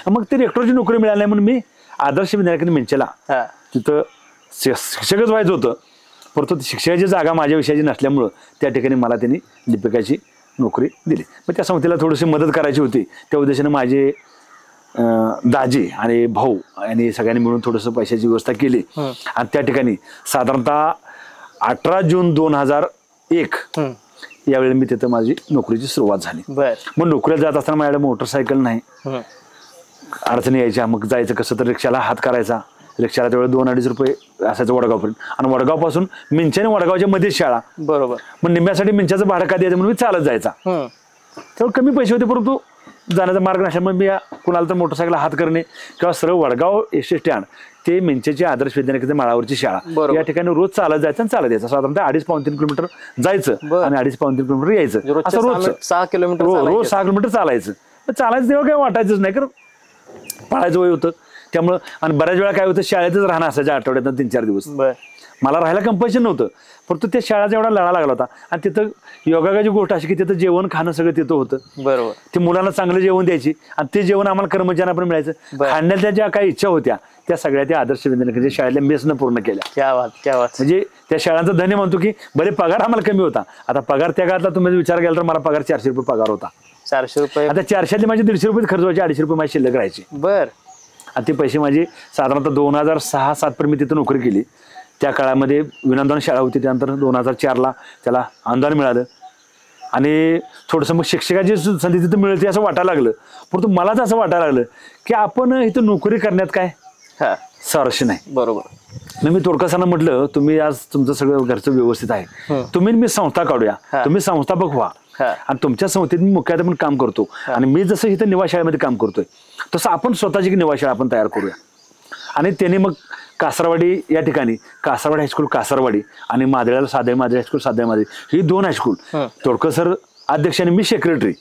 मग ते रेक्टरची नोकरी मिळाली नाही म्हणून मी आदर्श विद्यानिकेतन मिंचेला तिथं शिक्षकच व्हायचं होतं. परंतु शिक्षकाची जागा माझ्या विषयाची नसल्यामुळं त्या ठिकाणी मला त्यांनी लिपिकाची नोकरी दिली. मग त्या संस्थेला थोडीशी मदत करायची होती. त्या उद्देशाने माझे दाजी आणि भाऊ यांनी सगळ्यांनी मिळून थोडंसं पैशाची व्यवस्था केली आणि त्या ठिकाणी साधारणतः 18 जून 2001 यावेळी मी तिथं माझी नोकरीची सुरुवात झाली. मग नोकरीला जात असताना माझ्याकडे मोटरसायकल नाही, अडचणी यायच्या. मग जायचं कसं तर रिक्षाला हात करायचा. रिक्षाला त्यावेळेस 2-2.5 रुपये असायचं वडगावपर्यंत आणि वडगावपासून मिंच्या आणि वडगावच्या मध्ये शाळा. मग निम्म्यासाठी मिंच्याचं भाडं का द्यायचं म्हणून मी चालत जायचा. त्यावेळी कमी पैसे होते परंतु जाण्याचा मार्ग नसल्यामुळे मी कुणाला तर मोटरसायकल हात करणे किंवा सरळ वडगाव एस स्टँड ते मिंचेची आदर्श विद्यानिकेतन माळावरची शाळा या ठिकाणी रोज चालत जायचं आणि चालत यायचं. साधारणतः 2.5-3 किलोमीटर जायचं आणि 2.5-3 किलोमीटर यायचं. असं रोज 6 किलोमीटर रोज 6 किलोमीटर चालायचं. चालायचं तेव्हा काही वाटायचंच नाही, कारण पळायचं वय होतं त्यामुळं. आणि बऱ्याच वेळा काय होतं शाळेतच राहणं असायचं आठवड्यातून 3-4 दिवस. मला राहायला कंपल्शन नव्हतं परंतु त्या शाळेचा एवढा लढा लागला होता. आणि तिथं योगाची गोष्ट अशी की तिथं जेवण खाणं सगळं तिथं होतं. ते मुलांना चांगलं जेवण द्यायची आणि ते जेवण आम्हाला कर्मचाऱ्यांना पण मिळायचं. खाण्याच्या ज्या काही इच्छा होत्या त्या सगळ्या त्या आदर्श विद्यानिकेतन शाळेतल्या मेसनं पूर्ण केल्या. म्हणजे त्या शाळांचा धन्य म्हणतो की भले पगार आम्हाला कमी होता. आता पगार त्या काळातला तुम्ही विचार केला तर मला पगार 400 रुपये पगार होता. 400 रुपये. आता 400 माझे 150 रुपये खर्च व्हायचे, 250 रुपये माझी शिल्लक राहायची. आणि ते पैसे माझे साधारणतः 2006-07 पर्यंत मी तिथं नोकरी केली. त्या काळामध्ये विनंदन शाळा होती. त्यानंतर 2004ला त्याला अनुदान मिळालं आणि थोडंसं मग शिक्षकाची संधी तिथं मिळते असं वाटायला लागलं. परंतु मलाच असं वाटायला लागलं की आपण इथं नोकरी करण्यात काय स्वारस्य नाही. मग मी तोडकसांना म्हटलं तुम्ही आज तुमचं सगळं घरचं व्यवस्थित आहे, तुम्ही मी संस्था काढूया, तुम्ही संस्थापक व्हा आणि तुमच्या संस्थेत मी मुख्याध्यापन काम करतो आणि मी जसं इथं निवास शाळेमध्ये काम करतोय तसं आपण स्वतःची निवास शाळा आपण तयार करूया. आणि त्याने मग कासारवाडी या ठिकाणी कासारवाडी हायस्कूल कासारवाडी आणि मादळ्याला साधे मादळी हायस्कूल साधे मादळी ही 2 हायस्कूल तोडकर सर अध्यक्ष आणि मी सेक्रेटरी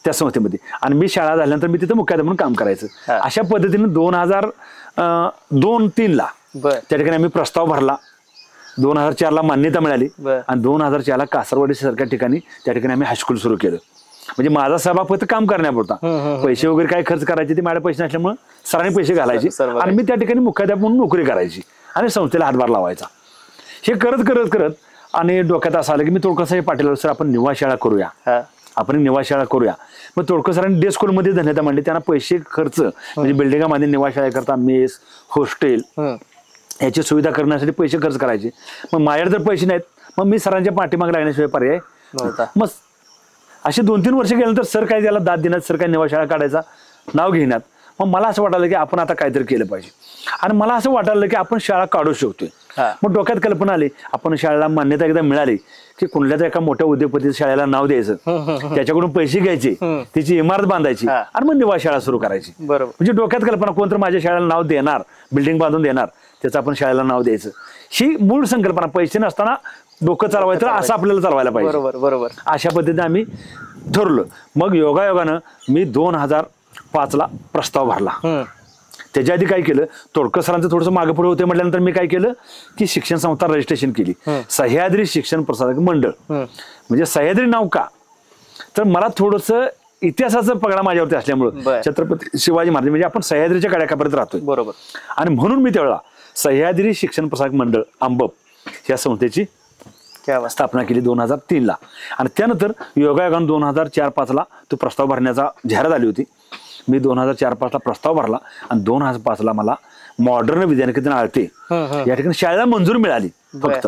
त्या संस्थेमध्ये. आणि मी शाळा झाल्यानंतर मी तिथं मुख्याध्यापक म्हणून काम करायचं. अशा पद्धतीने 2002-03ला त्या ठिकाणी आम्ही प्रस्ताव भरला. 2004ला मान्यता मिळाली आणि 2004ला कासारवाडी सारख्या ठिकाणी त्या ठिकाणी आम्ही हायस्कूल सुरू केलं. म्हणजे माझा सहभाग फक्त काम करण्यापुरता, पैसे वगैरे काय खर्च करायचे ते माझ्या पैसे नसल्यामुळे सरांनी पैसे घालायचे आणि मी त्या ठिकाणी मुख्याध्यापक म्हणून नोकरी करायची आणि संस्थेला हातभार लावायचा. हे करत आणि डोक्यात असं आलं की मी तोडकर पाटील सर आपण निवास शाळा करूया, आपण निवास शाळा करूया. मग तोडकर सरांनी डे स्कूलमध्ये धन्यता मांडली. त्यांना पैसे खर्च म्हणजे बिल्डिंगामध्ये निवास शाळा करता मेस हॉस्टेल याची सुविधा करण्यासाठी पैसे खर्च करायचे. मग माझ्याकडे जर पैसे नाहीत मग मी सरांच्या पाठीमागे लागण्याशिवाय पर्याय नव्हता. मग असे 2-3 वर्ष गेल्यानंतर सर काय त्याला दाद देण्यात, सर काय निवास शाळा काढायचा नाव घेण्यात. मग मला असं वाटायला की आपण आता काहीतरी केलं पाहिजे आणि मला असं वाटायला की आपण शाळा काढू शकतोय. मग डोक्यात कल्पना आली आपण शाळेला मान्यता एकदा मिळाली की कुठल्याच एका मोठ्या उद्योगपतीच्या शाळेला नाव द्यायचं, त्याच्याकडून पैसे घ्यायचे, त्याची इमारत बांधायची आणि मग निवास शाळा सुरू करायची. म्हणजे डोक्यात कल्पना कोणतर माझ्या शाळेला नाव देणार, बिल्डिंग बांधून देणार, त्याचं आपण शाळेला नाव द्यायचं. ही मूळ संकल्पना. पैसे नसताना डोकं चालवायचं असं आपल्याला चालवायला पाहिजे. बरोबर बरोबर. अशा पद्धतीने आम्ही ठरवलं. मग योगायोगानं मी 2005ला प्रस्ताव भरला. त्याच्या आधी काय केलं, तोडकर सरांचं थोडंसं मागे पुढे होते म्हटल्यानंतर मी काय केलं की शिक्षण संस्था रजिस्ट्रेशन केली. सह्याद्री शिक्षण प्रसारक मंडळ. म्हणजे सह्याद्री नाव का, तर मला थोडंसं इतिहासाचा पगडा माझ्यावरती असल्यामुळं छत्रपती शिवाजी महाराज म्हणजे आपण सह्याद्रीच्या कड्याकापर्यंत राहतोय. बरोबर. आणि म्हणून मी त्यावेळेला सह्याद्री शिक्षण प्रसारक मंडळ अंबप या संस्थेची स्थापना केली 2003ला. आणि त्यानंतर योगायोगानं 2004-05ला तो प्रस्ताव भरण्याचा जाहिरात आली होती. मी 2004-05ला प्रस्ताव भरला आणि 2005ला मला मॉडर्न विद्यानिकेतन आळते या ठिकाणी शाळेला मंजुरी मिळाली. फक्त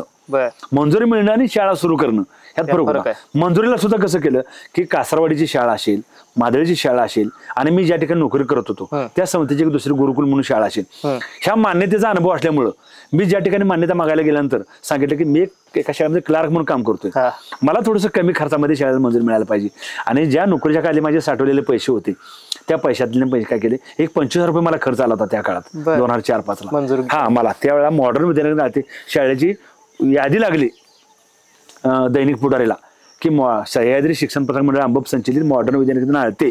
मंजुरी मिळणं आणि शाळा सुरू करणं ह्यात फरक होता. मंजुरीला सुद्धा कसं केलं की कासारवाडीची शाळा असेल, मादळीची शाळा असेल आणि मी ज्या ठिकाणी नोकरी करत होतो त्या संस्थेची एक दुसरी गुरुकुल म्हणून शाळा असेल, ह्या मान्यतेचा अनुभव असल्यामुळं मी ज्या ठिकाणी मान्यता मागायला गेल्यानंतर सांगितलं की मी एका शाळेमध्ये क्लार्क म्हणून काम करतोय, मला थोडंसं कमी खर्चामध्ये शाळेला मंजुरी मिळायला पाहिजे. आणि ज्या नोकरीच्या खाली माझे साठवलेले पैसे होते त्या पैशातले पैसे काय केले, एक 25,000 रुपये मला खर्च आला होता त्या काळात 2004-05ला. हा, मला त्यावेळेला मॉडर्न विद्यानिकेतन शाळेची यादी लागली दैनिक पुढारीला की सह्याद्री शिक्षण प्रसारक मंडळ अंबप संचलित मॉडर्न विद्यानिकेतन आळते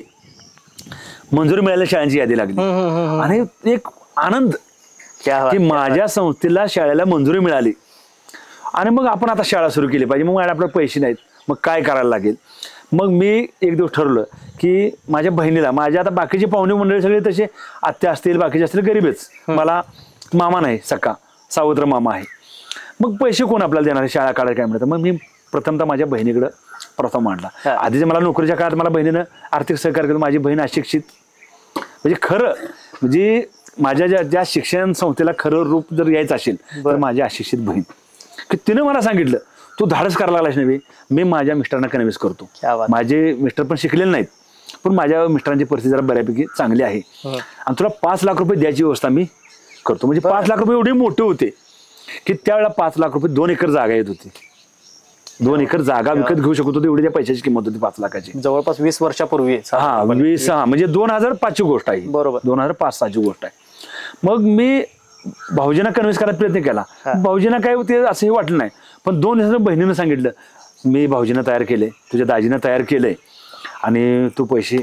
मंजुरी मिळाल्या शाळांची यादी लागली. आणि एक आनंद की माझ्या संस्थेला शाळेला मंजुरी मिळाली. आणि मग आपण आता शाळा सुरू केली पाहिजे. मग आपल्याला पैसे नाहीत, मग काय करायला लागेल. मग मी एक दिवस ठरवलं की माझ्या बहिणीला, माझ्या आता बाकीचे पाहुणे मंडळी सगळे तसे आत्या असतील, बाकीचे असतील गरीबच, मला मामा नाही, सख्खा सावत्र मामा आहे. मग पैसे कोण आपल्याला देणार, शाळा काढायला काय म्हणतात. मग मी प्रथमतः माझ्या बहिणीकडे प्रस्ताव मांडला. आधीच मला नोकरीच्या काळात मला बहिणीनं आर्थिक सहकार्य केलं. माझी बहीण अशिक्षित, म्हणजे खरं म्हणजे माझ्या ज्या शिक्षण संस्थेला खरं रूप जर यायचं असेल तर माझी अशिक्षित बहीण, की तिनं मला सांगितलं तू धाडस करायला लागलास नव्हे, मी माझ्या मिस्टरांना कन्व्हिन्स करतो. माझे मिस्टर पण शिकलेले नाहीत, पण माझ्या मिस्टरांची परिस्थिती जरा बऱ्यापैकी चांगली आहे आणि तुला 5 लाख रुपये द्यायची व्यवस्था मी करतो. म्हणजे 5 लाख रुपये एवढे मोठे होते की त्यावेळेला 5 लाख रुपये 2 एकर जागा येत होती. 2 एकर जागा विकत घेऊ शकत होते, एवढी त्या पैशाची किंमत होती 5 लाखाची. जवळपास 20 वर्षापूर्वी. हा, 20 म्हणजे 2005ची गोष्ट आहे. बरोबर, 2005-06ची गोष्ट आहे. मग मी भाऊजींना कन्व्हिन्स करायचा प्रयत्न केला. भाऊजींना काय ते असंही वाटलं नाही, पण 2 दिवसांनी बहिणीनं सांगितलं मी भाऊजींना तयार केले, तुझ्या दाजीनं तयार केलंय आणि तू पैसे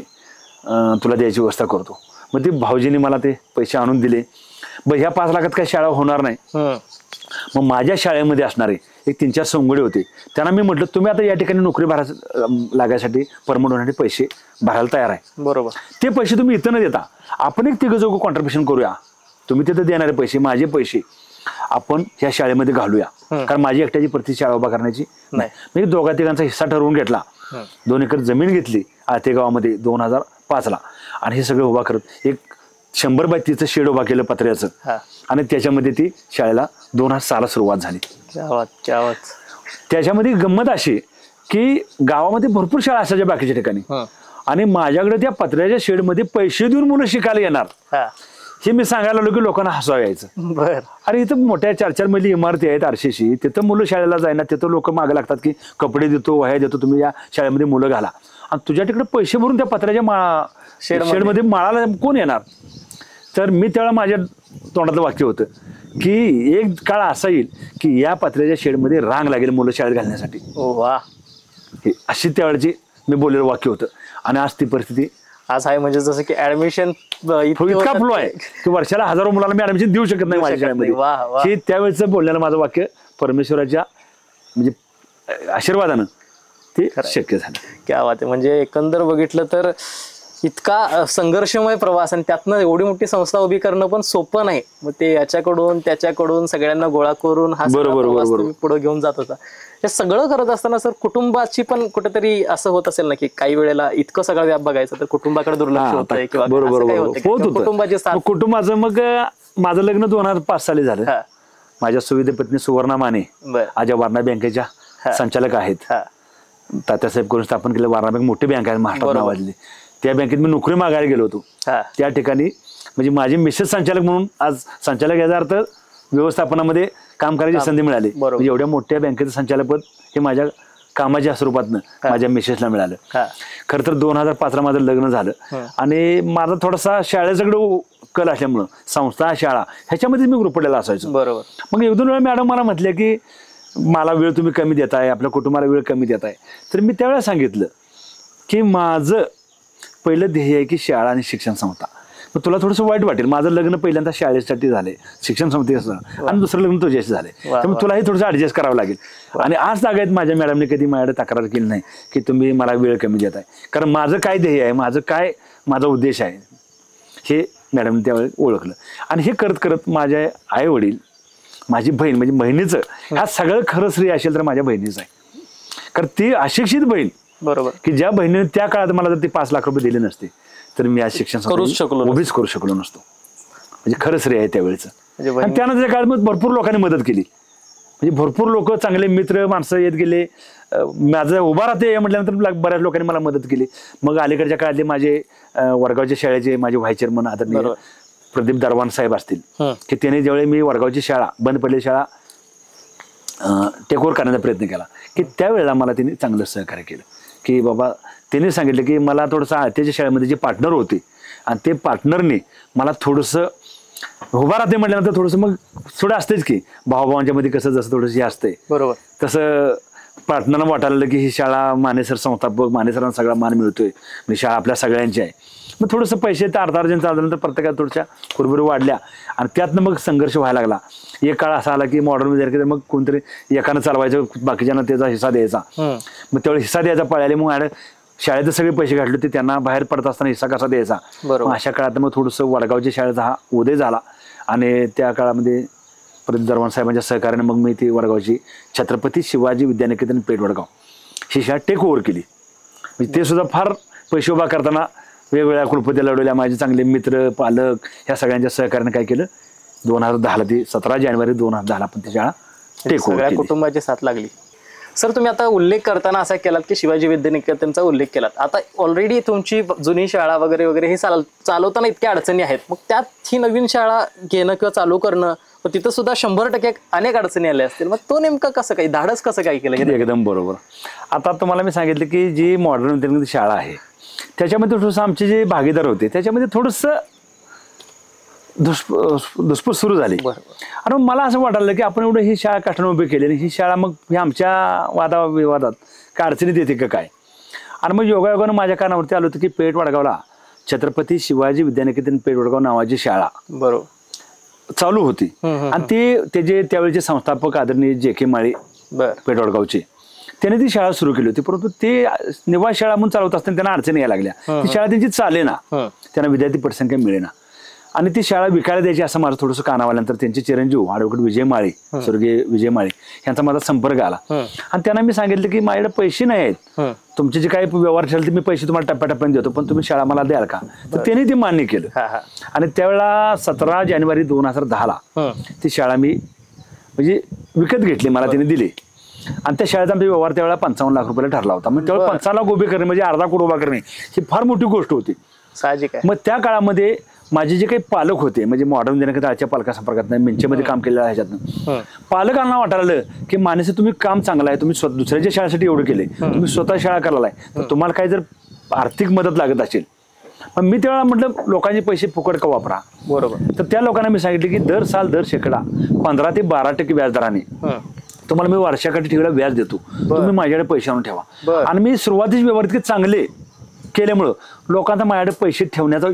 तुला द्यायची व्यवस्था करतो. मग ते भाऊजींनी मला ते पैसे आणून दिले. ह्या 5 लाखात काही शाळा होणार नाही. मग माझ्या शाळेमध्ये असणारे एक 3-4 सोंगडे होते, त्यांना मी म्हटलं तुम्ही आता या ठिकाणी नोकरी लागायसाठी परमनंट होण्यासाठी पैसे भरायला तयार आहे. बरोबर. ते पैसे तुम्ही इथं न देता आपण एक तिघं कॉन्ट्रीब्युशन करूया. तुम्ही तिथं देणारे पैसे, माझे पैसे आपण ह्या शाळेमध्ये घालूया, कारण माझी एकट्याची प्रति शाळा उभा करण्याची नाही. मी 2-3 हिस्सा ठरवून घेतला. 2 एकर जमीन घेतली आळते गावामध्ये 2005ला आणि हे सगळं उभा करत एक 100 बाय 30 शेड उभा केलं पत्र्याचं आणि त्याच्यामध्ये ती शाळेला 2006ला सुरुवात झाली. त्याच्यामध्ये गंमत अशी की गावामध्ये भरपूर शाळा असायच्या बाकीच्या ठिकाणी आणि माझ्याकडे त्या पत्र्याच्या शेडमध्ये पैसे देऊन मुलं शिकायला येणार हे मी सांगायला लागलो की लोकांना हसवा यायचं. अरे इथं मोठ्या 4-4 मजली इमारती आहेत आरशीशी, तिथं मुलं शाळेला जायना, तिथं लोक मागे लागतात की कपडे देतो, वह्या देतो, तुम्ही या शाळेमध्ये मुलं घाला आणि तुझ्या तिकडे पैसे भरून त्या पत्र्याच्या शेडमध्ये माळाला कोण येणार. तर मी त्यावेळेला माझ्या तोंडातलं वाक्य होतं की एक काळ असा येईल की या पत्र्याच्या शेडमध्ये रांग लागेल मुलं शाळेत घालण्यासाठी. अशी त्यावेळेची मी बोललेलं वाक्य होतं आणि आज ती परिस्थिती आज आहे. म्हणजे जसं की ऍडमिशन इतका फ्लो आहे की वर्षाला हजारो मुलांना मी ऍडमिशन देऊ शकत नाही माझ्या शाळेमध्ये. हे त्यावेळेस बोलण्याला माझं वाक्य परमेश्वराच्या म्हणजे आशीर्वादानं ते शक्य झालं. क्या बात आहे. म्हणजे एकंदर बघितलं तर इतका संघर्षमय प्रवास आणि त्यातनं एवढी मोठी संस्था उभी करणं पण सोपं नाही. मग ते याच्याकडून त्याच्याकडून सगळ्यांना गोळा करून हा पुढे घेऊन जात होता. हे सगळं करत असताना सर कुटुंबाची पण कुठेतरी असं होत असेल ना की काही वेळेला इतकं सगळं व्याप बघायचं तर कुटुंबाकडे दुर्लक्ष होतंय किंवा कुटुंबाची साथ. कुटुंबाचं मग माझं लग्न 2005 साली झालं. माझ्या सुविधे पत्नी सुवर्णा माने आज वारणा बँकेच्या संचालक आहेत. तात्यासाहेब करून स्थापन केलं वारणा बँक, मोठी बँक आहे महाराष्ट्रात नावाजली. त्या बँकेत मी नोकरी मागायला गेलो होतो. त्या ठिकाणी म्हणजे माझी मिसेस संचालक म्हणून आज संचालक याचा अर्थ व्यवस्थापनामध्ये काम करायची संधी मिळाली. म्हणजे एवढ्या मोठ्या बँकेचं संचालकपद हे माझ्या कामाच्या स्वरूपातनं माझ्या मिसेसला मिळालं. खरं तर 2005ला माझं लग्न झालं आणि माझा थोडासा शाळेकडे कल असल्यामुळं संस्था शाळा ह्याच्यामध्ये मी गुरपडलेला असायचो. बरोबर. मग एक दोन वेळा मॅडम मला म्हटल्या की मला वेळ तुम्ही कमी देताय, आपल्या कुटुंबाला वेळ कमी देताय. तर मी त्यावेळेला सांगितलं की माझं पहिलं ध्येय आहे की शाळा आणि शिक्षण संस्था. मग तुला थोडंसं वाईट वाटेल, माझं लग्न पहिल्यांदा शाळेसाठी झाले, शिक्षण संस्थेचं, आणि दुसरं लग्न तुझ्याशी झाले, त्यामुळे तुलाही थोडंसं ऍडजस्ट करावं लागेल. आणि आज तागायत माझ्या मॅडमने कधी माझ्याकडे तक्रार केली नाही की तुम्ही मला वेळ कमी देताय. कारण माझं काय ध्येय आहे, माझा उद्देश आहे हे मॅडमने त्यावेळी ओळखलं. आणि हे करत करत माझे आई वडील, माझी बहीण, म्हणजे बहिणीचं ह्या सगळं खरं श्रेय असेल तर माझ्या बहिणीचं आहे. कारण ती अशिक्षित बहीण, बरोबर, की ज्या बहिणीने त्या काळात मला जर ते 5 लाख रुपये दिले नसते तर मी आज शिक्षण उभीच करू शकलो नसतो. म्हणजे खरं श्रेय आहे त्यावेळेचं. आणि त्यानंतर काळात भरपूर लोकांनी मदत केली. म्हणजे भरपूर लोक, चांगले मित्र माणसं येत गेले. माझं उभा राहते म्हटल्यानंतर बऱ्याच लोकांनी मला मदत केली. मग अलीकडच्या काळातले माझे वडगावच्या शाळेचे माझे व्हाईस चेअरमन आदरणीय प्रदीप दरवान साहेब असतील, की त्यांनी ज्यावेळी मी वडगावची शाळा, बंद पडलेली शाळा टेक ओव्हर करण्याचा प्रयत्न केला, की त्यावेळेला मला त्यांनी चांगलं सहकार्य केलं. की बाबा त्यांनी सांगितलं की मला थोडंसं आळत्याच्या शाळेमध्ये जे पार्टनर होते आणि ते पार्टनरने मला थोडंसं उभा राहते म्हटल्यानंतर थोडंसं मग थोडं असतेच की भावाभावांच्या मध्ये कसं जसं थोडंसं हे असतंय, बरोबर, तसं पार्टनरला वाटायला की ही शाळा मानेसर संस्थापक, मानेसरांना सगळा मान मिळतोय, म्हणजे शाळा आपल्या सगळ्यांची आहे. मग थोडंसं पैसे तर अर्धार्जन चालल्यानंतर प्रत्येकाला थोड्याशा कुरबुरी वाढल्या आणि त्यातनं मग संघर्ष व्हायला लागला. एक काळ असा आला की मॉडर्न विद्यार्थी मग कोणतरी एकानं चालवायचं, बाकीच्यांना त्याचा हिस्सा द्यायचा. मग त्यावेळी हिस्सा द्यायचा पळाले. मग शाळेत सगळे पैसे काढले होते, त्यांना बाहेर पडत असताना हिस्सा कसा द्यायचा. मग अशा काळात मग थोडंसं वडगावच्या शाळेचा हा उदय झाला. आणि त्या काळामध्ये प्रदीप दरवान साहेबांच्या सहकार्याने मग मी ती वडगावची छत्रपती शिवाजी विद्यानिकेतन पेठ वडगाव ही शाळा टेक ओव्हर केली. म्हणजे ते सुद्धा फार पैसे उभा करताना वेगवेगळ्या कुलपत्या लढवल्या. माझे चांगले मित्र, पालक ह्या सगळ्यांच्या सहकार्याने काय केलं, 2010ला ती 17 जानेवारी 2010ला पण ती शाळा टेक ओव्हर केली. कुटुंबाची साथ लागली. सर, तुम्ही आता उल्लेख करताना असा केलात की शिवाजी विद्यानिकेतनचा उल्लेख केलात. आता ऑलरेडी तुमची जुनी शाळा वगैरे वगैरे हे चालवताना इतक्या अडचणी आहेत, मग त्यात ही नवीन शाळा घेणं किंवा चालू करणं, तिथं सुद्धा 100% अनेक अडचणी आल्या असतील. मग तो नेमका कसं काही धाडस कसं काय केलं? एकदम बरोबर. आता तुम्हाला मी सांगितलं की जी मॉडर्न विद्यानिकेतन शाळा आहे त्याच्यामध्ये थोडंसं आमचे जे भागीदार होते त्याच्यामध्ये थोडंसं धुसफूस सुरू झाली. आणि मला असं वाटलं की आपण एवढं ही शाळा कष्टाने उभी केली आणि ही शाळा मग ही आमच्या वादाविवादात काय अडचणीत येते का काय. आणि मग योगायोगानं माझ्या कानावरती आलं होतं की पेठ वडगावला छत्रपती शिवाजी विद्यानिकेतन पेठ वडगाव नावाची शाळा बरोबर चालू होती. आणि त्याचे त्यावेळेचे संस्थापक आदरणीय JK माळी पेठ वडगावचे, त्याने ती शाळा सुरू केली होती. परंतु ते निवास शाळा म्हणून चालवत असताना त्यांना अडचणी यायला लागल्या. ती शाळा त्यांची चालेना, त्यांना विद्यार्थी पटसंख्या मिळेना आणि ती शाळा विकायला द्यायची असं माझं थोडंसं कानावाल्यानंतर त्यांचे चिरंजीव ॲडव्होकेट विजय माळे, स्वर्गीय विजय माळे यांचा माझा संपर्क आला. आणि त्यांना मी सांगितलं की माझ्याकडे पैसे नाही आहेत, तुमचे जे काही व्यवहार असेल ते मी पैसे तुम्हाला टप्प्याटप्प्याने देतो, पण तुम्ही शाळा मला द्याल का. तर त्यांनी ते मान्य केलं. आणि त्यावेळेला 17 जानेवारी 2010ला ती शाळा मी म्हणजे विकत घेतली, मला त्यांनी दिली. आणि त्या शाळेचा आमचा व्यवहार त्यावेळेला 55 लाख रुपयाला ठरला होता. मग त्यावेळेला 55 लाख उभे करणे म्हणजे अर्धा कोटी उभा करणे ही फार मोठी गोष्ट होती. साहजिक आहे. मग त्या काळामध्ये माझे जे काही पालक होते, म्हणजे मॉडर्न विद्यानिकेतनच्या पालका संपर्कात नाही, मिंचेमध्ये काम केलेलं आहे ह्याच्यातनं, पालकांना वाटायला की मानसी तुम्ही काम चांगलं आहे, तुम्ही दुसऱ्याच्या शाळेसाठी एवढं केले, तुम्ही स्वतः शाळा करायला आहे, तर तुम्हाला काही जर आर्थिक मदत लागत असेल. पण मी त्यावेळेला म्हटलं लोकांचे पैसे फुकट का वापरा. बरोबर. तर त्या लोकांना मी सांगितलं की दर 15% ते 12% व्याजदराने तुम्हाला मी वर्षाकाठी ठेवायला व्याज देतो, तुम्ही माझ्याकडे पैसे आणून ठेवा. आणि मी सुरुवातीचे व्यवहार इतके चांगले केल्यामुळं लोकांचा माझ्याकडे पैसे ठेवण्याचा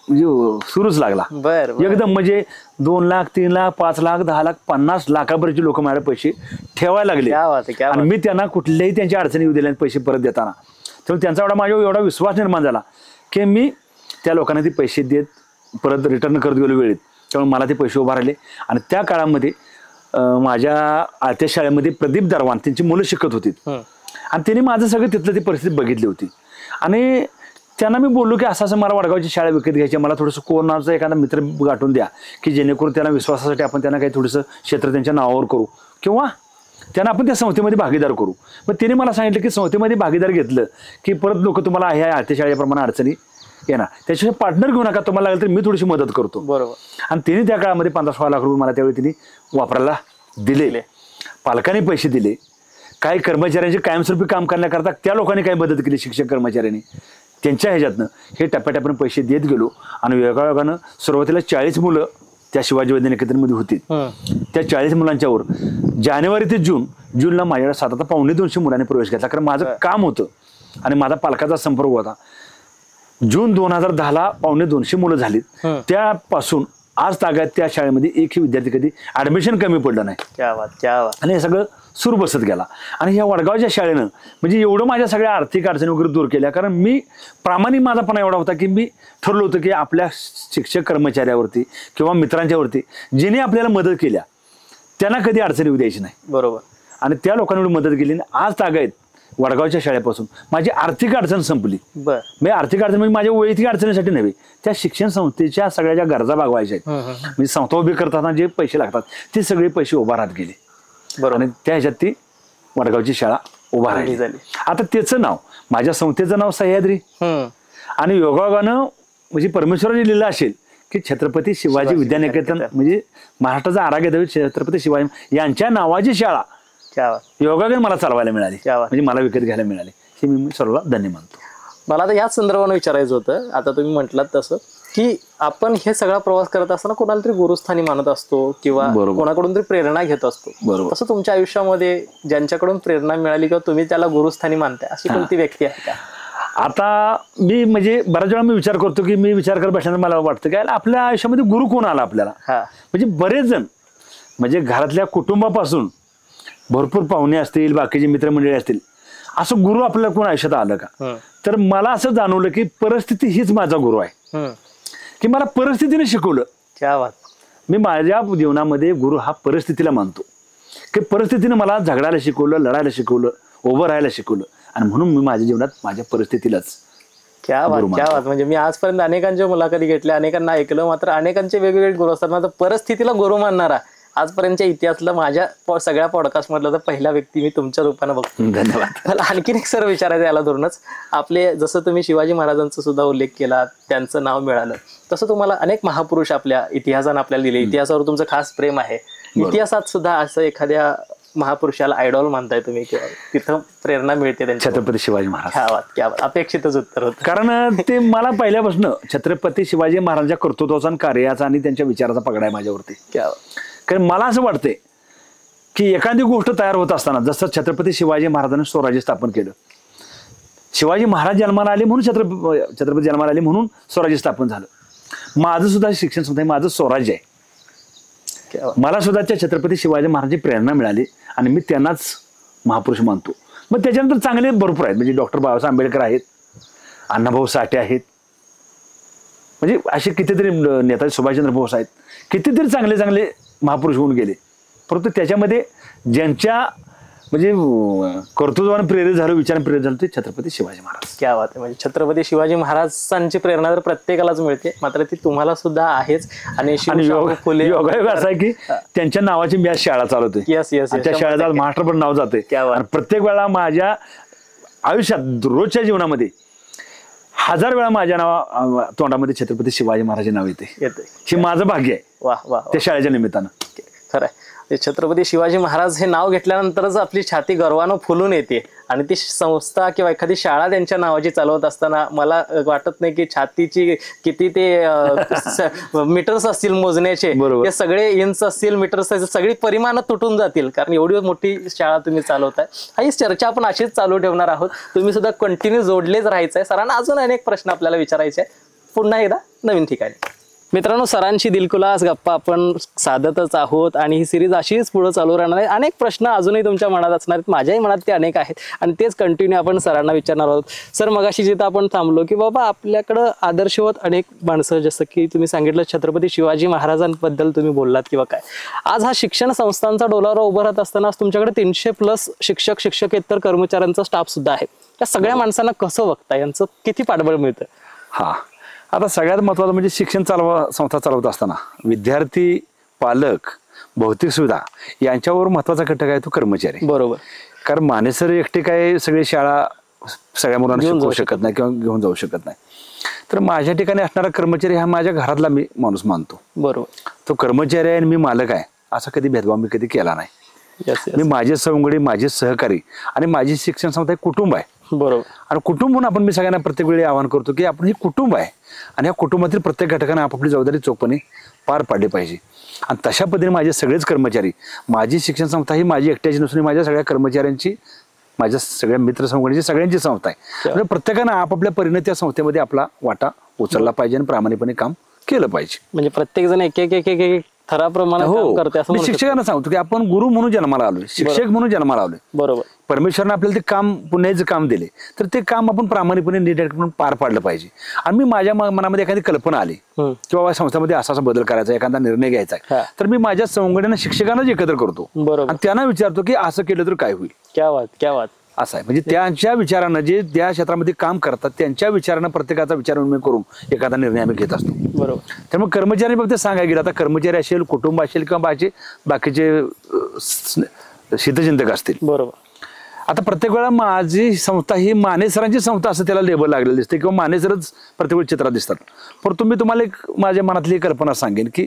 म्हणजे सुरूच लागला एकदम. म्हणजे 2 लाख, 3 लाख, 5 लाख, 10 लाख, 50 लाखापर्यंत लोक माझ्याकडे पैसे ठेवायला लागले. आणि मी त्यांना कुठल्याही त्यांच्या अडचणी येऊ दिल्या पैसे परत देताना. त्यामुळे त्यांचा माझ्यावर एवढा विश्वास निर्माण झाला की मी त्या लोकांना ते पैसे देत परत रिटर्न करत गेलो वेळेत. त्यामुळे मला ते पैसे उभा राहिले. आणि त्या काळामध्ये माझ्या आळत्या शाळेमध्ये प्रदीप दरवान त्यांची मुलं शिकत होती आणि त्यांनी माझं सगळं तिथलं ती परिस्थिती बघितली होती. आणि त्यांना मी बोललो की असं मला वडगावची शाळा विकत घ्यायची, मला थोडंसं कोणाचा एखादा मित्र गाठून द्या की जेणेकरून त्यांना विश्वासासाठी आपण त्यांना काही थोडंसं क्षेत्र त्यांच्या नावावर करू किंवा त्यांना आपण त्या संस्थेमध्ये भागीदार करू. मग त्यांनी मला सांगितलं की संस्थेमध्ये भागीदार घेतलं की परत लोक तुम्हाला ह्या आळत्या शाळेप्रमाणे अडचणी येणार, त्याच्याशिवाय पार्टनर घेऊ नका, तुम्हाला लागेल तर मी थोडीशी मदत करतो. बरोबर. आणि त्यांनी त्या काळामध्ये 15-16 लाख रुपये मला त्यावेळी त्यांनी वापरायला दिले. पालकांनी पैसे दिले, काही कर्मचाऱ्यांचे कायमस्वरूपी काम करण्याकरता त्या लोकांनी काही मदत केली, शिक्षक कर्मचाऱ्यांनी त्यांच्या ह्याच्यातनं हे टप्प्याटप्प्याने पैसे देत गेलो आणि योगायोगानं सुरुवातीला 40 मुलं त्या शिवाजी वैद्यन एकत्रितमध्ये होती. त्या 40 मुलांच्यावर जानेवारी ते जूनला माझ्याकडे 700-250 मुलांनी प्रवेश घेतला. कारण माझं काम होतं आणि माझा पालकाचा संपर्क होता. जून 2010ला 250 मुलं झालीत. त्यापासून आज तागायत त्या शाळेमध्ये एकही विद्यार्थी कधी ऍडमिशन कमी पडलं नाही. क्या बात, क्या बात. आणि हे सगळं सुरू बसत गेला. आणि ह्या वडगावच्या शाळेनं म्हणजे एवढं माझ्या सगळ्या आर्थिक अडचणी वगैरे दूर केल्या. कारण मी प्रामाणिक माझापणा एवढा होता की मी ठरलं होतं की आपल्या शिक्षक कर्मचाऱ्यावरती किंवा मित्रांच्यावरती जिने आपल्याला मदत केल्या त्यांना कधी अडचणी येऊ द्यायची नाही. बरोबर. आणि त्या लोकांनी मदत केली. आज तागायत वडगावच्या शाळेपासून माझी आर्थिक अडचण संपली. मी आर्थिक अडचण म्हणजे माझ्या वैयक्तिक अडचणीसाठी नव्हे, त्या शिक्षण संस्थेच्या सगळ्या ज्या गरजा भागवायच्या आहेत म्हणजे संस्था उभी करताना जे पैसे लागतात ते सगळे पैसे उभा राहत गेले. बरोबर. आणि त्या ह्याच्यात ती वडगावची शाळा उभा राहिली. आता त्याचं नाव, माझ्या संस्थेचं नाव सह्याद्री. आणि योगायोगानं म्हणजे परमेश्वराने लिहिलं असेल की छत्रपती शिवाजी विद्यानिकेतन म्हणजे महाराष्ट्राचा आराध्य छत्रपती शिवाजी यांच्या नावाची शाळा योगायोगाने मला चालवायला मिळाली, म्हणजे मला विकत घ्यायला मिळाली. हे मी सर्व धन्य मानतो. मला आता याच संदर्भाने विचारायचं होतं. आता तुम्ही म्हटलात तसं की आपण हे सगळा प्रवास करत असताना कोणाला तरी गुरुस्थानी मानत असतो किंवा कोणाकडून तरी प्रेरणा घेत असतो. तसं तुमच्या आयुष्यामध्ये ज्यांच्याकडून प्रेरणा मिळाली किंवा तुम्ही त्याला गुरुस्थानी मानताय अशी कोणती व्यक्ती आहे का? आता मी म्हणजे बऱ्याच वेळा मी विचार करतो की मी विचार करत बसल्यानंतर मला वाटतं की आपल्या आयुष्यामध्ये गुरु कोण आला आपल्याला. म्हणजे बरेच जण म्हणजे घरातल्या कुटुंबापासून भरपूर पाहुणे असतील, बाकीचे मित्रमंडळी असतील, असं गुरु आपल्याला कोण आयुष्यात आलं का? तर मला असं जाणवलं की परिस्थिती हीच माझा गुरु आहे. की मला परिस्थितीने शिकवलं. क्या बात. मी माझ्या जीवनामध्ये गुरु हा परिस्थितीला मानतो की परिस्थितीने मला झगडायला शिकवलं, लढायला शिकवलं, उभं राहायला शिकवलं. आणि म्हणून मी माझ्या जीवनात माझ्या परिस्थितीलाच क्या बात, क्या बात. म्हणजे मी आजपर्यंत अनेकांच्या मुलाखती घेतल्या, अनेकांना ऐकलं, मात्र अनेकांचे वेगवेगळे गुरु असतात. मात्र परिस्थितीला गुरु मानणारा आजपर्यंतच्या इतिहासातला माझ्या सगळ्या पॉडकास्ट मधला तर पहिला व्यक्ती मी तुमच्या रूपाने बघतो. धन्यवाद. मला आणखीन एक सर विचारायचं याला धरूनच, आपले जसं तुम्ही शिवाजी महाराजांचा सुद्धा उल्लेख केला, त्यांचं नाव मिळालं, तसं तुम्हाला अनेक महापुरुष आपल्या इतिहासानं आपल्याला दिले. इतिहासावर तुमचं खास प्रेम आहे. इतिहासात सुद्धा असं एखाद्या महापुरुषाला आयडॉल मानताय तुम्ही किंवा तिथं प्रेरणा मिळते त्यांच्या? छत्रपती शिवाजी महाराज. क्या बात, क्या बात. अपेक्षितच उत्तर होतं. कारण ते मला पहिल्यापासून छत्रपती शिवाजी महाराजांच्या कर्तृत्वाचा आणि कार्याचा आणि त्यांच्या विचाराचा पगडा आहे माझ्यावरती. क्या. कारण मला असं वाटतंय की एखादी गोष्ट तयार होत असताना जसं छत्रपती शिवाजी महाराजांनी स्वराज्य स्थापन केलं, शिवाजी महाराज जन्माला आले म्हणून छत्रपती जन्माला आले म्हणून स्वराज्य स्थापन झालं. माझं सुद्धा शिक्षण सुद्धा माझं स्वराज्य आहे. मला सुद्धा त्या छत्रपती शिवाजी महाराजांची प्रेरणा मिळाली आणि मी त्यांनाच महापुरुष मानतो. मग त्याच्यानंतर चांगले भरपूर आहेत. म्हणजे डॉक्टर बाबासाहेब आंबेडकर आहेत, अण्णाभाऊ साठे आहेत, म्हणजे असे कितीतरी नेताजी सुभाषचंद्र बोस आहेत, कितीतरी चांगले चांगले महापुरुष होऊन गेले. परंतु त्याच्यामध्ये ज्यांच्या म्हणजे कर्तृत्वाने प्रेरित झालं, विचाराने प्रेरित झालं ते छत्रपती शिवाजी महाराज. क्या बात आहे. म्हणजे छत्रपती शिवाजी महाराजांची प्रेरणा तर प्रत्येकालाच मिळते, मात्र ती तुम्हाला सुद्धा आहेच. आणि योगायोग असा आहे की त्यांच्या नावाची मी आज शाळा चालवतोय. Yes yes. त्या शाळेचा महाराष्ट्रभर नाव जाते. प्रत्येक वेळा माझ्या आयुष्यात रोजच्या जीवनामध्ये 1000 वेळा माझ्या नावा तोंडामध्ये छत्रपती शिवाजी महाराज नाव येते. हे माझं भाग्य आहे. वा वा. त्या शाळेच्या निमित्तानं. खरं आहे. छत्रपती शिवाजी महाराज हे नाव घेतल्यानंतरच आपली छाती गर्वानं फुलून येते. आणि ती संस्था किंवा एखादी शाळा त्यांच्या नावाची चालवत असताना मला वाटत नाही की छातीची किती ते मीटर्स असतील मोजण्याचे, ते सगळे इंच असतील, मीटर्स असतील, सगळी परिमाणं तुटून जातील. कारण एवढी मोठी शाळा तुम्ही चालवताय. ही चर्चा आपण अशीच चालू ठेवणार आहोत. तुम्ही सुद्धा कंटिन्यू जोडलेच राहायचंय. सरांना अजून अनेक प्रश्न आपल्याला विचारायचे आहे, पुन्हा एकदा नवीन ठिकाणी. मित्रांनो, सरांची दिलखुलास गप्पा आपण साधतच आहोत आणि ही सिरीज अशीच पुढे चालू राहणार आहे. अनेक प्रश्न अजूनही तुमच्या मनात असणार आहेत, माझ्याही मनात ते अनेक आहेत आणि तेच कंटिन्यू आपण सरांना विचारणार आहोत. सर, मगाशी जिथं आपण थांबलो की बाबा आपल्याकडं आदर्शवत अनेक माणसं, जसं की तुम्ही सांगितलं छत्रपती शिवाजी महाराजांबद्दल तुम्ही बोललात किंवा काय, आज हा शिक्षण संस्थांचा डोलारा उभं राहत असताना आज तुमच्याकडे 300+ शिक्षक, शिक्षकेतर कर्मचाऱ्यांचा स्टाफ सुद्धा आहे. या सगळ्या माणसांना कसं बघता, यांचं किती पाठबळ मिळतं? हा, आता सगळ्यात महत्वाचं म्हणजे शिक्षण संस्था चालवत असताना विद्यार्थी, पालक, भौतिक सुविधा यांच्यावर महत्वाचा घटक आहे तो कर्मचारी. बरोबर. कारण मानेसर एकटे काय सगळी शाळा सगळ्या मुलांना शिकवू शकत नाही किंवा घेऊन जाऊ शकत नाही. तर माझ्या ठिकाणी असणारा कर्मचारी हा माझ्या घरातला मी माणूस मानतो. बरोबर. तो कर्मचारी आहे आणि मी मालक आहे असा कधी भेदभाव मी कधी केला नाही. मी माझे सवंगडी, माझे सहकारी आणि माझी शिक्षण संस्था कुटुंब आहे. बरोबर. आणि कुटुंब म्हणून आपण मी सगळ्यांना प्रत्येक वेळी आवाहन करतो की आपण हे कुटुंब आहे आणि या कुटुंबातील प्रत्येक घटकाने आपापली जबाबदारी चोखपणे पार पाडली पाहिजे. आणि तशा पद्धतीने माझे सगळेच कर्मचारी, माझी शिक्षण संस्था ही माझी एकट्याची नसून माझ्या सगळ्या कर्मचाऱ्यांची, माझ्या सगळ्या मित्र संघटनेची सगळ्यांची संस्था आहे. म्हणजे प्रत्येकानं आपापल्या परीने त्या संस्थेमध्ये आपला वाटा उचलला पाहिजे आणि प्रामाणिकपणे काम केलं पाहिजे. म्हणजे प्रत्येक जण एक एक एक एक एक थराप्रमाणे काम करते असं मी म्हणू शकतो. शिक्षकांना सांगतो की आपण गुरु म्हणून जन्माला आलोय, शिक्षक म्हणून जन्माला आलोय. बरोबर. परमेश्वरने आपल्याला ते काम, पुण्याचं काम दिले, तर ते काम आपण प्रामाणिकपणे नीटनेटकेपणे पार पाडलं पाहिजे. आणि मी माझ्या मनामध्ये एखादी कल्पना आली की बाबा संस्थेमध्ये असा बदल करायचा, एखादा निर्णय घ्यायचा आहे, तर मी माझ्या संघटना शिक्षकांनाच एकत्र करतो बरोबर. आणि त्यांना विचारतो की असं केलं तर काय होईल. क्या बात, क्या बात. असं आहे. म्हणजे त्यांच्या विचारानं, जे त्या क्षेत्रामध्ये काम करतात त्यांच्या विचारानं प्रत्येकाचा विचार विनिमय करून एखादा निर्णय आम्ही घेत असतो. बरोबर. त्यामुळे कर्मचारी फक्त सांगायला गेलं, आता कर्मचारी असेल, कुटुंब असेल किंवा बाकीचे हितचिंतक असतील. बरोबर. आता प्रत्येक वेळा माझी संस्था ही मानेसरांची संस्था असं त्याला लेबल लागलेलं दिसते किंवा मानेसरच प्रत्येक वेळी चित्रात दिसतात. परंतु मी तुम्हाला एक माझ्या मनातली कल्पना सांगेन की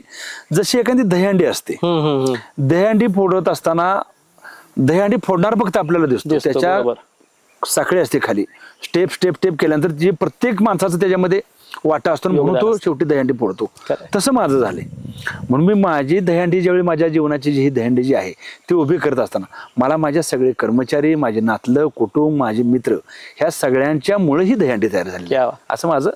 जशी एखादी दहीहंडी असते, दहीहंडी फोडत असताना दहीहंडी फोडणार फक्त आपल्याला दिसतो, त्याच्या साखळी असते खाली, स्टेप स्टेप स्टेप केल्यानंतर जे प्रत्येक माणसाचं त्याच्यामध्ये वाटा असतो म्हणून तो शेवटी दहीहंडी फोडतो. तसं माझं झालंय. म्हणून मी माझी दहीहंडी ज्यावेळी माझ्या जीवनाची जी ही दहीहंडी जी आहे ती उभी करत असताना मला माझ्या सगळे कर्मचारी, माझे नातलं, कुटुंब, माझे मित्र ह्या सगळ्यांच्या मुळे ही दहीहंडी तयार झाली असं माझं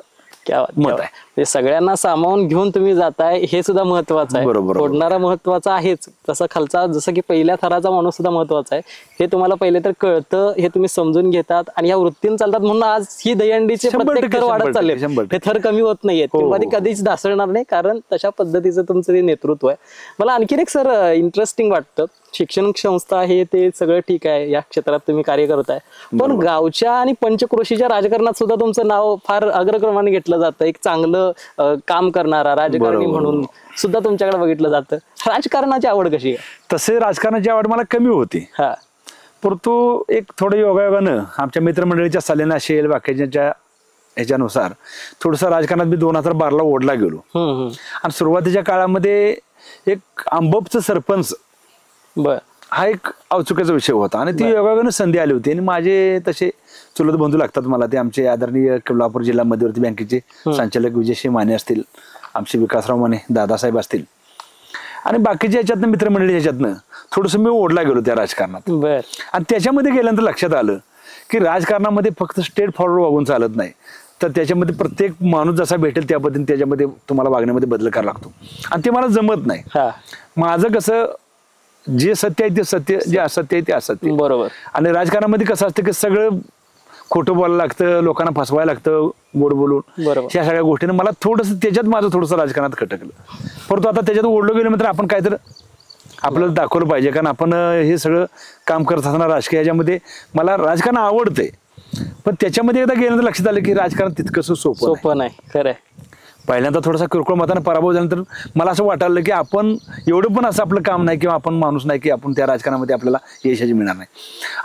मत आहे. ते सगळ्यांना सामावून घेऊन तुम्ही जाताय हे सुद्धा महत्वाचं आहे. बरोबर. फोडणारा महत्वाचा आहेच, तसं खालचा जसं की पहिल्या थराचा माणूस सुद्धा महत्वाचा आहे. हे तुम्हाला पहिले तर कळतं, हे तुम्ही समजून घेतात आणि या वृत्तीने चालतात. म्हणून आज ही दहीहंडीचे प्रत्येक थर वाढत चालले, हे थर कमी होत नाहीयेत किंवा ते कधीच ढासळणार नाही, कारण तशा पद्धतीचं तुमचं ते नेतृत्व आहे. मला आणखीन एक सर इंटरेस्टिंग वाटतं, शिक्षण संस्था आहे ते सगळं ठीक आहे, या क्षेत्रात तुम्ही कार्य करताय, पण गावच्या आणि पंचक्रोशीच्या राजकारणात सुद्धा तुमचं नाव फार अग्रक्रमाने घेतलं जातं. एक चांगलं काम करणारा राजकारणी म्हणून सुद्धा तुमच्याकडे बघितलं जातं. राजकारणाची आवड कशी आहे? तसे राजकारणाची आवड मला कमी होती, परंतु एक थोडं योगायोगानं आमच्या मित्रमंडळीच्या सल्ल्यानं असेल, बाकीच्या ह्याच्यानुसार थोडंसं राजकारणात मी 2012ला ओढला गेलो. आणि सुरुवातीच्या काळामध्ये एक आंबपचं सरपंच हा एक औत्सुक्याचा विषय होता आणि ती योगायोगानं संधी आली होती. आणि माझे तसे चुलत बंधू लागतात मला, ते आमचे आदरणीय कोल्हापूर जिल्हा मध्यवर्ती बँकेचे संचालक विजयसिंह माने असतील, आमचे विकासराव माने दादासाहेब असतील आणि बाकीच्या ह्याच्यातनं मित्रमंडळी ह्याच्यातनं थोडंसं मी ओढला गेलो त्या राजकारणात. आणि त्याच्यामध्ये गेल्यानंतर लक्षात आलं की राजकारणामध्ये फक्त स्ट्रेट फॉरवर्ड वागून चालत नाही, तर त्याच्यामध्ये प्रत्येक माणूस जसा भेटेल त्या पद्धतीने त्याच्यामध्ये तुम्हाला वागण्यामध्ये बदल करावा लागतो आणि ते मला जमत नाही. माझं कसं, जे सत्य आहे ते सत्य, जे असत्य आहे ते असत्य. बरोबर. आणि राजकारणामध्ये कसं असतं की सगळं खोटं बोलायला लागतं, लोकांना फसवायला लागतं गोड बोलून. ह्या सगळ्या गोष्टीने मला थोडंसं त्याच्यात माझं थोडंसं राजकारणात खटकलं. परंतु आता त्याच्यात ओढलो गेलो मात्र आपण काय तर आपल्याला दाखवलं पाहिजे, कारण आपण हे सगळं काम करत असताना राजकीय ह्याच्यामध्ये मला राजकारण आवडतंय, पण त्याच्यामध्ये एकदा गेल्यानंतर लक्षात आलं की राजकारण तितकंसं सोपं नाही. खरंय. पहिल्यांदा थोडासा किरकोळ मताने पराभव झाल्यानंतर मला असं वाटायला की आपण एवढं पण असं आपलं काम नाही किंवा आपण माणूस नाही की आपण त्या राजकारणामध्ये आपल्याला यशाची मिळणार नाही.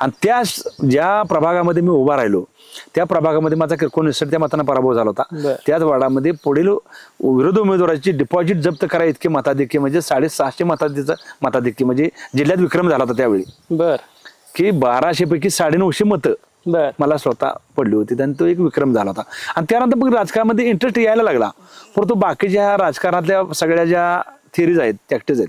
आणि त्या ज्या प्रभागामध्ये मी उभा राहिलो त्या प्रभागामध्ये माझा किरकोळ निसट त्या मताने पराभव झाला होता. त्याच वार्डामध्ये पुढील विरोधी उमेदवाराची डिपॉझिट जप्त करा इतके मताधिक्य, म्हणजे 650 मताधिक्य, म्हणजे जिल्ह्यात विक्रम झाला होता त्यावेळी. की 1200 पैकी 950 मतं मला स्वतः पडली होती आणि तो एक विक्रम झाला होता. आणि त्यानंतर मग राजकारणामध्ये इंटरेस्ट यायला लागला, परंतु बाकीच्या राजकारणातल्या सगळ्या ज्या थिअरीज आहेत, टॅक्टिक्स आहेत,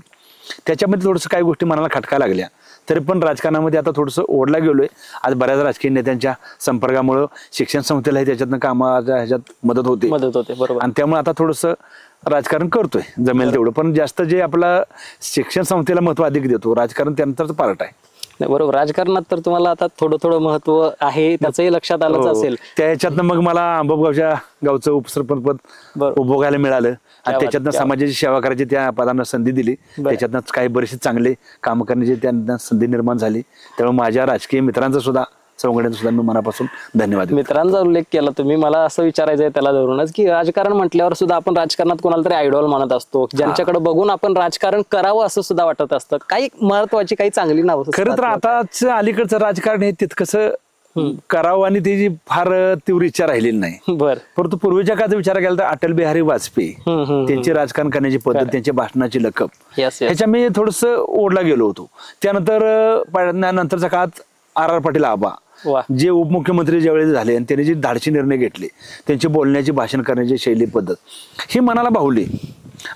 त्याच्यामध्ये थोडंसं काही गोष्टी मनाला खटका लागल्या. तरी पण राजकारणामध्ये आता थोडंसं ओढला गेलोय. आज बऱ्याच राजकीय नेत्यांच्या संपर्कामुळे शिक्षण संस्थेलाही त्याच्यातनं कामाच्या ह्याच्यात मदत होते. बरोबर. आणि त्यामुळे आता थोडंसं राजकारण करतोय जमेल तेवढं, पण जास्त जे आपला शिक्षण संस्थेला महत्व अधिक देतो, राजकारण त्यानंतर पार्ट आहे. बरोबर. राजकारणात तर तुम्हाला आता थोडं महत्व आहे त्याचंही लक्षात आलंच असेल. त्या ह्याच्यातनं मग मला आंबगावच्या गावचं उपसरपंच पद उपभोगायला मिळालं आणि त्याच्यातनं समाजाची सेवा करायची त्या पदांना संधी दिली. त्याच्यातनं काही बरेचसे चांगले काम करण्याची त्यांना संधी निर्माण झाली. त्यामुळे माझ्या राजकीय मित्रांचं सुद्धा, संघटनेचं सुद्धा मी मनापासून धन्यवाद. मित्रांचा उल्लेख केला तुम्ही, मला असं विचारायचं आहे त्याला धरूनच की राजकारण म्हटल्यावर सुद्धा आपण राजकारणात कोणाला तरी आयडॉल मानत असतो, ज्यांच्याकडे बघून आपण राजकारण करावं असं सुद्धा वाटत असतं. काही महत्वाची, काही चांगली नावं. खरं तर आताच अलीकडचं राजकारण हे तितकंसं करावं आणि त्याची फार तीव्र इच्छा राहिलेली नाही. परंतु पूर्वीच्या काळाचा विचार केला तर अटल बिहारी वाजपेयी त्यांची राजकारण करण्याची पद्धत, त्यांच्या भाषणाची लकब, ह्याच्या मी थोडस ओढला गेलो होतो. त्यानंतर नंतरच्या काळात R.R. पाटील आबा, वा. जे उपमुख्यमंत्री ज्यावेळेस झाले आणि त्यांनी जे धाडसी निर्णय घेतले, त्यांची बोलण्याची भाषण करण्याची शैली पद्धत ही मनाला भावली.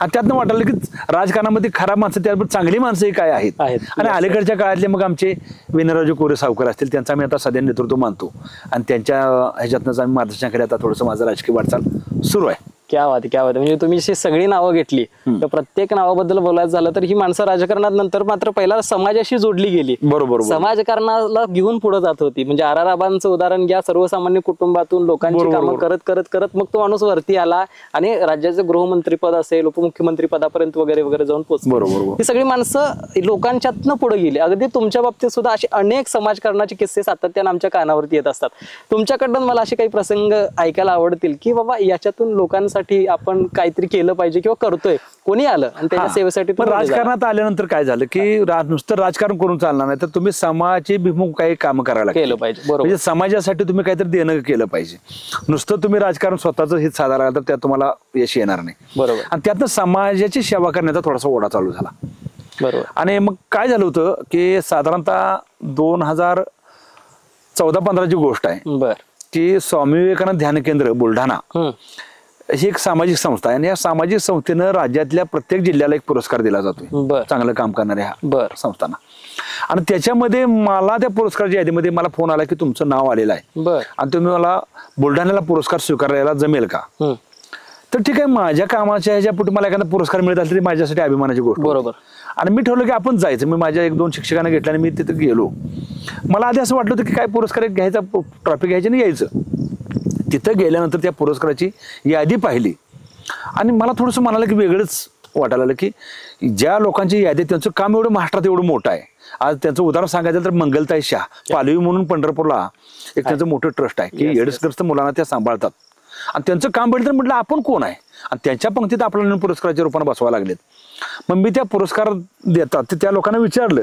आणि त्यातनं वाटलं की राजकारणामध्ये खराब माणसं त्याबरोबर चांगली माणसंही काय आहेत. आणि अलीकडच्या काळातले मग आमचे विनोरावजी कोरे सावकर असतील, त्यांचं आम्ही आता सध्या नेतृत्व मानतो आणि त्यांच्या ह्याच्यातनंच आम्ही मार्गदर्शनाखाली आता थोडंसं माझं राजकीय वाटचाल सुरू आहे. क्या बात क्या बात. म्हणजे तुम्ही जी सगळी नावं घेतली तर प्रत्येक नावाबद्दल बोलायचं झालं तर ही माणसं राजकारणात नंतर मात्र पहिला समाजाशी जोडली गेली. बरोबर. समाजकारणाला घेऊन पुढे जात होती. म्हणजे आबांचं उदाहरण घ्या, सर्वसामान्य कुटुंबातून लोकांची कामं करत करत करत मग तो माणूस वरती आला आणि राज्याचं गृहमंत्री पद असेल, उपमुख्यमंत्री पदापर्यंत वगैरे वगैरे जाऊन पोहोचले. बरोबर. ही सगळी माणसं लोकांच्यातनं पुढे गेली. अगदी तुमच्या बाबतीत सुद्धा असे अनेक समाजकारणाचे किस्से सातत्याने आमच्या कानावरती येत असतात. तुमच्याकडून मला असे काही प्रसंग ऐकायला आवडतील की बाबा याच्यातून लोकांसाठी आपण काहीतरी केलं पाहिजे किंवा करतोय, कोणी आलं आणि त्याच्या सेवेसाठी. पण राजकारणात आल्यानंतर काय झालं की नुसतं राजकारण करून चालणार नाही, तर तुम्ही समाजाचे भिमुख काही काम करायला केलं पाहिजे. बरोबर. म्हणजे समाजासाठी तुम्ही काहीतरी देणं केलं पाहिजे. नुसतं तुम्ही राजकारण स्वतःच हित साधायला तर त्यात तुम्हाला यश येणार नाही. बरोबर. आणि त्यातनं समाजाची सेवा करण्याचा थोडासा ओढा चालू झाला. बरोबर. आणि मग काय झालं होतं की साधारणतः 2014-15ची गोष्ट आहे बर की स्वामी विवेकानंद ध्यान केंद्र बुलढाणा ही एक सामाजिक संस्था आहे आणि या सामाजिक संस्थेनं राज्यातल्या प्रत्येक जिल्ह्याला एक पुरस्कार दिला जातोय चांगलं काम करणाऱ्या ह्या संस्थांना. आणि त्याच्यामध्ये मला त्या पुरस्काराच्या यादीमध्ये मला फोन आला की तुमचं नाव आलेलं आहे आणि तुम्ही मला बुलढाण्याला पुरस्कार स्वीकारायला जमेल का. तर ठीक आहे, माझ्या कामाच्या ह्याच्या पुढे मला एखादा पुरस्कार मिळत असेल तरी माझ्यासाठी अभिमानाची गोष्ट. बरोबर. आणि मी ठरवलं की आपण जायचं. मी माझ्या 1-2 शिक्षकांना घेतलं आणि मी तिथे गेलो. मला आधी असं वाटलं होतं की काय पुरस्कार घ्यायचा, ट्रॉफी घ्यायची आणि यायचं. तिथं गेल्यानंतर त्या पुरस्काराची यादी पाहिली आणि मला थोडंसं म्हणालं की वेगळंच वाटायला लागलं की ज्या लोकांची यादी, त्यांचं काम एवढं महाराष्ट्रात एवढं मोठं आहे. आज त्यांचं उदाहरण सांगायचं तर मंगलताई शाह पालवी म्हणून पंढरपूरला एक त्यांचं मोठं ट्रस्ट आहे की एड्सग्रस्त मुलांना त्या सांभाळतात आणि त्यांचं काम बघितलं तर म्हटलं आपण कोण आहे आणि त्यांच्या पंक्तीत आपल्याला पुरस्काराच्या रूपाने बसवायला लागलेत. मग मी त्या पुरस्कार देतात ते त्या लोकांना विचारलं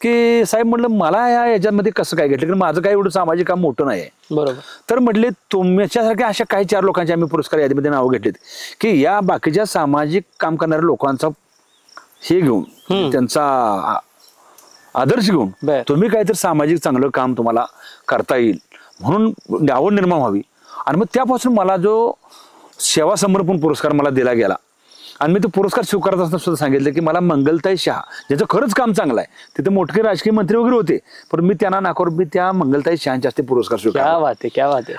की साहेब म्हटलं मला याच्यामध्ये कसं काय घेतलं, कारण माझं काय एवढं सामाजिक काम मोठं नाही आहे. बरोबर. तर म्हटले तुमच्यासारख्या अशा काही 4 लोकांची आम्ही पुरस्कार यादीमध्ये नावं घेतलीत की या बाकीच्या सामाजिक काम करणाऱ्या लोकांचा हे घेऊन, त्यांचा आदर्श घेऊन तुम्ही काहीतरी सामाजिक चांगलं काम तुम्हाला करता येईल म्हणून आवड निर्माण व्हावी. आणि मग त्यापासून मला जो सेवा समर्पण पुरस्कार मला दिला गेला आणि मी तो पुरस्कार स्वीकारत असताना सुद्धा सांगितलं की मला मंगलताई शाह ज्याचं खरंच काम चांगलं आहे, तिथे मोठे राजकीय मंत्री वगैरे होते पण मी त्यांना नाकारून मी त्या मंगलताई शहाच्या हस्ते पुरस्कार स्वीकारला.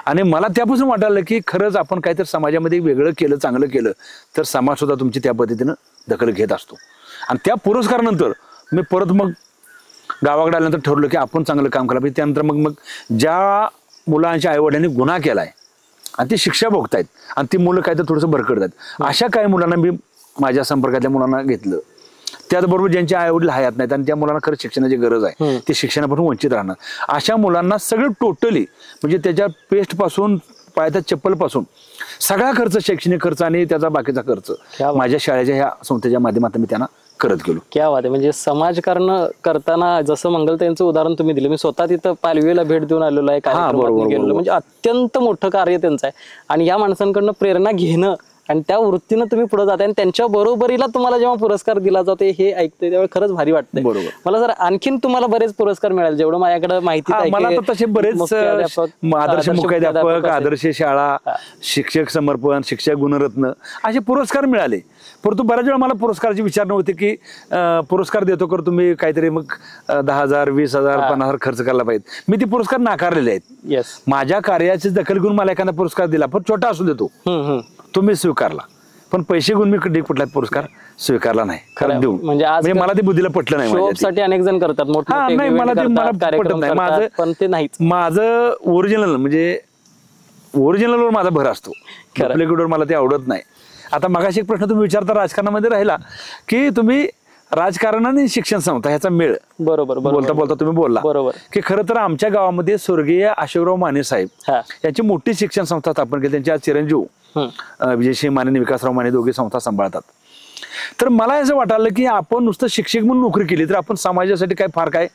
आणि मला त्यापासून वाटायला की खरंच आपण काहीतरी समाजामध्ये वेगळं केलं, चांगलं केलं तर समाज सुद्धा तुमची त्या पद्धतीनं दखल घेत असतो. आणि त्या पुरस्कारानंतर मी परत मग गावाकडे आल्यानंतर ठरवलं की आपण चांगलं काम करायला पाहिजे. त्यानंतर मग ज्या मुलांच्या आईवडिलांनी गुन्हा केलाय आणि ती शिक्षा भोगतायत आणि ती मुलं काय तर थोडंसं भरकडतात, अशा काही मुलांना मी माझ्या संपर्कातल्या मुलांना घेतलं. त्याचबरोबर ज्यांचे आई वडील हयात नाहीत आणि त्या मुलांना खरंच शिक्षणाची गरज आहे, ते शिक्षणापासून वंचित राहणार, अशा मुलांना सगळं टोटली म्हणजे त्याच्या पेस्ट पासून पायाच्या चप्पल पासून सगळा खर्च, शैक्षणिक खर्च आणि त्याचा बाकीचा खर्च माझ्या शाळेच्या ह्या संस्थेच्या माध्यमातून मी त्यांना करत गेलो. क्या बात आहे. म्हणजे समाजकारण करताना जसं मंगलताईंचं उदाहरण तुम्ही दिलं, मी स्वतः तिथं पालवीला भेट देऊन आलेलो आहे, कार्यक्रमात गेलेलो, म्हणजे अत्यंत मोठं कार्य त्यांचं आहे. आणि या माणसांकडनं प्रेरणा घेणं आणि त्या वृत्तीनं तुम्ही पुढे जाताय आणि त्यांच्या बरोबरीला तुम्हाला जेव्हा पुरस्कार दिला जातो हे ऐकतोय त्यावेळी खरंच भारी वाटतंय. मला जर आणखीन तुम्हाला बरेच पुरस्कार मिळाले, जेवढं माझ्याकडे माहिती आहे. मला तर तसे बरेच आदर्श मुख्याध्यापक, आदर्श शाळा, शिक्षक समर्पण, शिक्षक गुणरत्न असे पुरस्कार मिळाले. परंतु बऱ्याच वेळा मला पुरस्काराची विचार नव्हते की पुरस्कार देतो कर तुम्ही काहीतरी मग 10,000, 20,000, 50,000 खर्च करायला पाहिजे. मी ते पुरस्कार नाकारलेले आहेत. माझ्या कार्याची दखल घेऊन मला एखादा पुरस्कार दिला, पण छोटा असू देतो, तुम्ही स्वीकारला. पण पैसे घेऊन मी कुठला पुरस्कार स्वीकारला नाही. खरं देऊन म्हणजे मला ते बुद्धीला पटलं नाही. अनेक जण करतात, नाही मला पटत नाही. माझं ओरिजिनल म्हणजे ओरिजिनलवर माझा भर असतो, डुप्लिकेटवर मला ते आवडत नाही. आता मगाशी एक प्रश्न तुम्ही विचारता राजकारणामध्ये राहिला की तुम्ही राजकारण आणि शिक्षण संस्था ह्याचा मेळ बोलता बोलता तुम्ही बोलला की खरं तर आमच्या गावामध्ये स्वर्गीय अशोकराव माने साहेब यांची मोठी शिक्षण संस्था स्थापन केली. त्यांचे आज चिरंजीव विजयसिंह माने आणि विकासराव माने दोघे संस्था सांभाळतात. तर मला असं वाटलं की आपण नुसतं शिक्षक म्हणून नोकरी केली तर आपण समाजासाठी काय फार काय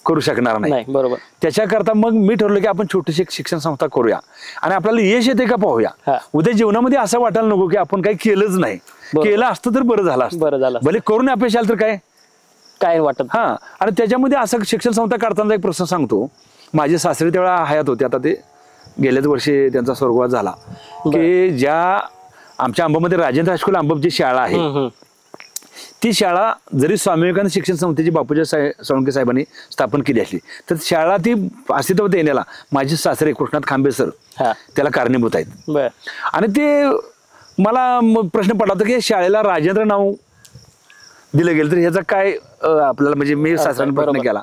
करू शकणार नाही. बरोबर. त्याच्याकरता मग मी ठरवलं की आपण छोटीशी शिक्षण संस्था करूया आणि आपल्याला यश येते का पाहूया. उद्या जीवनामध्ये असं वाटायला नको की आपण काही केलंच नाही, केलं असतं तर बरं झालं असतं, भले करून अपेक्षा तर काय वाटत. आणि त्याच्यामध्ये असं शिक्षण संस्था काढताना एक प्रश्न सांगतो. माझे सासरे तेव्हा हयात होते, आता ते गेल्याच वर्षी त्यांचा स्वर्गवास झाला, की ज्या आमच्या अंबामध्ये राजेंद्र हायस्कूल अंबप जी शाळा आहे ती शाळा जरी स्वामी विवेकानंद शिक्षण संस्थेची बापूजी सोळंके साहेबांनी स्थापन केली असली तर शाळा ती अस्तित्वात येण्याला माझे सासरे कृष्णात खांबे सर त्याला कारणीभूत आहेत. आणि ते मला प्रश्न पडला होता की शाळेला राजेंद्र नाव दिलं गेलं तर ह्याचा काय आपल्याला, म्हणजे मी सासऱ्यांनी प्रश्न केला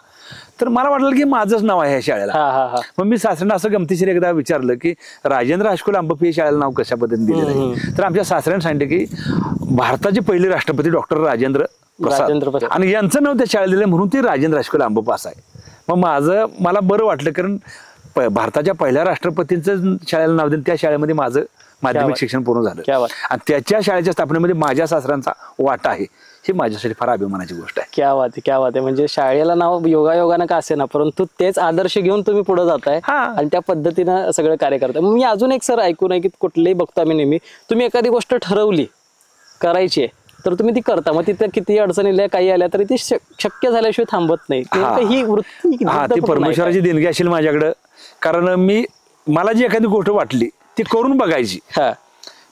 तर मला वाटलं की माझंच नाव आहे ह्या शाळेला. मग मी सासऱ्यांना असं गमतीशीर एकदा विचारलं की राजेंद्र हायस्कूल अंबप हे शाळेला नाव कशा पद्धतीने दिलेलं आहे. तर आमच्या सासऱ्याने सांगितलं की भारताचे पहिले राष्ट्रपती डॉक्टर राजेंद्र प्रसाद आणि यांचं नाव त्या शाळेला दिलं म्हणून ते राजेंद्र हायस्कूल अंबप असं आहे. मग मला बरं वाटलं, कारण भारताच्या पहिल्या राष्ट्रपतींचं शाळेला नाव दिलं, त्या शाळेमध्ये माझं माध्यमिक शिक्षण पूर्ण झालं आणि त्याच्या शाळेच्या स्थापनेमध्ये माझ्या सासऱ्यांचा वाटा आहे, ही माझ्यासाठी फार अभिमानाची गोष्ट आहे. क्या बात आहे, क्या बात आहे. म्हणजे शाळेला नाव योगायोगानं का असे ना, परंतु तेच आदर्श घेऊन तुम्ही पुढे जाताय आणि त्या पद्धतीनं सगळं कार्य करताय. मी अजून एक सर ऐकून आहे की कुठलेही बघतो आम्ही नेहमी, तुम्ही एखादी गोष्ट ठरवली करायची तर तुम्ही ती करता, मग तिथे किती अडचणी काही आल्या तरी ती शक्य झाल्याशिवाय थांबत नाही. ही वृत्ती ती परमेश्वराची देणगी असेल माझ्याकडं, कारण मला जी एखादी गोष्ट वाटली ती करून बघायची,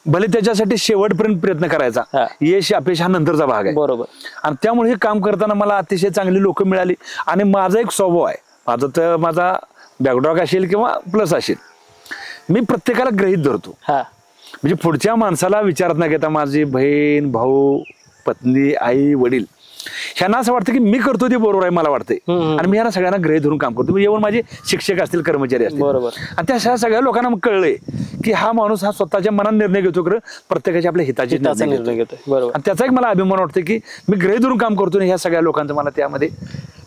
भले त्याच्यासाठी शेवटपर्यंत प्रयत्न करायचा, यश अपयश हा नंतरचा भाग आहे. बरोबर. आणि त्यामुळे हे काम करताना मला अतिशय चांगली लोक मिळाली आणि माझा एक स्वभाव आहे, माझा बॅकड्रॉग असेल किंवा प्लस असेल, मी प्रत्येकाला गृहीत धरतो. म्हणजे पुढच्या माणसाला विचारात न घेता माझी बहीण, भाऊ, पत्नी, आई, वडील ह्यांना असं वाटतं की मी करतो ते बरोबर आहे मला वाटतंय आणि मी ह्यांना सगळ्यांना गृहीत धरून काम करतो. येऊन माझे शिक्षक असतील, कर्मचारी असतील, बरोबर. आणि त्या सगळ्या लोकांना कळलंय की हा माणूस हा स्वतःच्या मनात निर्णय घेतो, खरं प्रत्येकाच्या आपल्या हिताचे निर्णय घेतो. बरोबर. आणि त्याचा एक मला अभिमान वाटतो की मी गृहीत धरून काम करतो, ह्या सगळ्या लोकांचा मला त्यामध्ये